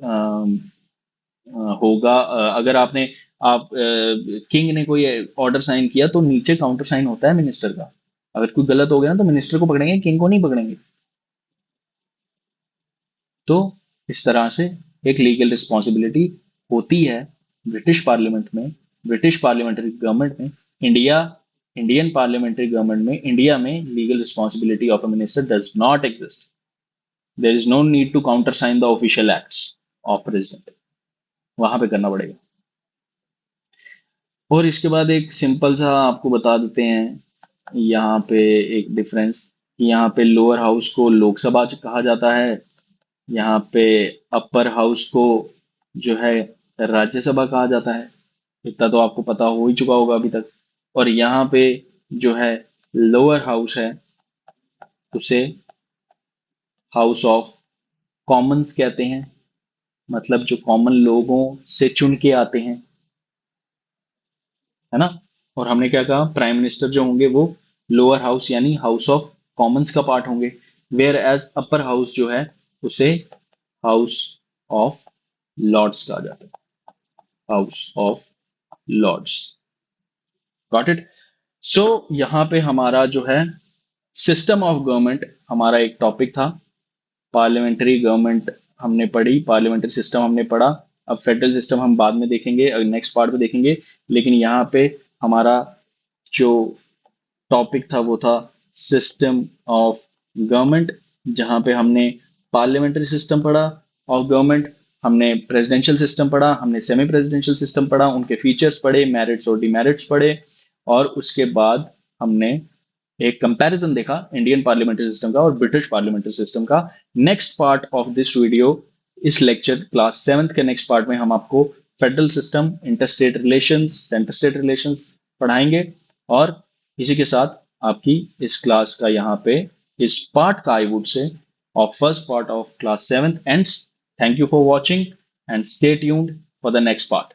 होगा, अगर आपने आप किंग ने कोई ऑर्डर साइन किया तो नीचे काउंटर साइन होता है मिनिस्टर का। अगर कोई गलत हो गया ना तो मिनिस्टर को पकड़ेंगे, किंग को नहीं पकड़ेंगे। तो इस तरह से एक लीगल रिस्पॉन्सिबिलिटी होती है ब्रिटिश पार्लियामेंट में, ब्रिटिश पार्लियामेंट्री गवर्नमेंट में। इंडिया, इंडियन पार्लियामेंट्री गवर्नमेंट में, इंडिया में legal responsibility of a minister does not exist. There is no need to countersign the official acts of president, वहां पे करना पड़ेगा। और इसके बाद एक सिंपल सा आपको बता देते हैं यहाँ पे एक डिफरेंस, यहाँ पे लोअर हाउस को लोकसभा कहा जाता है, यहाँ पे अपर हाउस को जो है राज्यसभा कहा जाता है। इतना तो आपको पता हो ही चुका होगा अभी तक। और यहाँ पे जो है लोअर हाउस है उसे हाउस ऑफ कॉमन्स कहते हैं, मतलब जो कॉमन लोगों से चुन के आते हैं, है ना। और हमने क्या कहा, प्राइम मिनिस्टर जो होंगे वो लोअर हाउस यानी हाउस ऑफ कॉमन्स का पार्ट होंगे। वेयर एज अपर हाउस जो है उसे हाउस ऑफ लॉर्ड्स कहा जाता है, house of lords. Got it. So यहाँ पे हमारा जो है सिस्टम ऑफ गवर्नमेंट, हमारा एक टॉपिक था। पार्लियामेंट्री गवर्नमेंट हमने पढ़ी, पार्लियामेंट्री सिस्टम हमने पढ़ा। अब फेडरल सिस्टम हम बाद में देखेंगे, नेक्स्ट पार्ट में देखेंगे। लेकिन यहाँ पे हमारा जो टॉपिक था वो था सिस्टम ऑफ गवर्नमेंट, जहाँ पे हमने पार्लियामेंट्री सिस्टम पढ़ा ऑफ गवर्नमेंट, हमने प्रेसिडेंशियल सिस्टम पढ़ा, हमने सेमी प्रेसिडेंशियल सिस्टम पढ़ा, उनके फीचर्स पढ़े, मेरिट्स और डिमेरिट्स पढ़े। और उसके बाद हमने एक कंपैरिजन देखा इंडियन पार्लियामेंट्री सिस्टम का और ब्रिटिश पार्लियामेंट्री सिस्टम का। Next part of this video, इस लेक्चर क्लास 7th के नेक्स्ट पार्ट में हम आपको federal system, interstate relations, centre state relations पढ़ाएंगे। और इसी के साथ आपकी इस क्लास का यहाँ पे इस पार्ट का, आई वुड से, of first part of class 7th ends. Thank you for watching and stay tuned for the next part.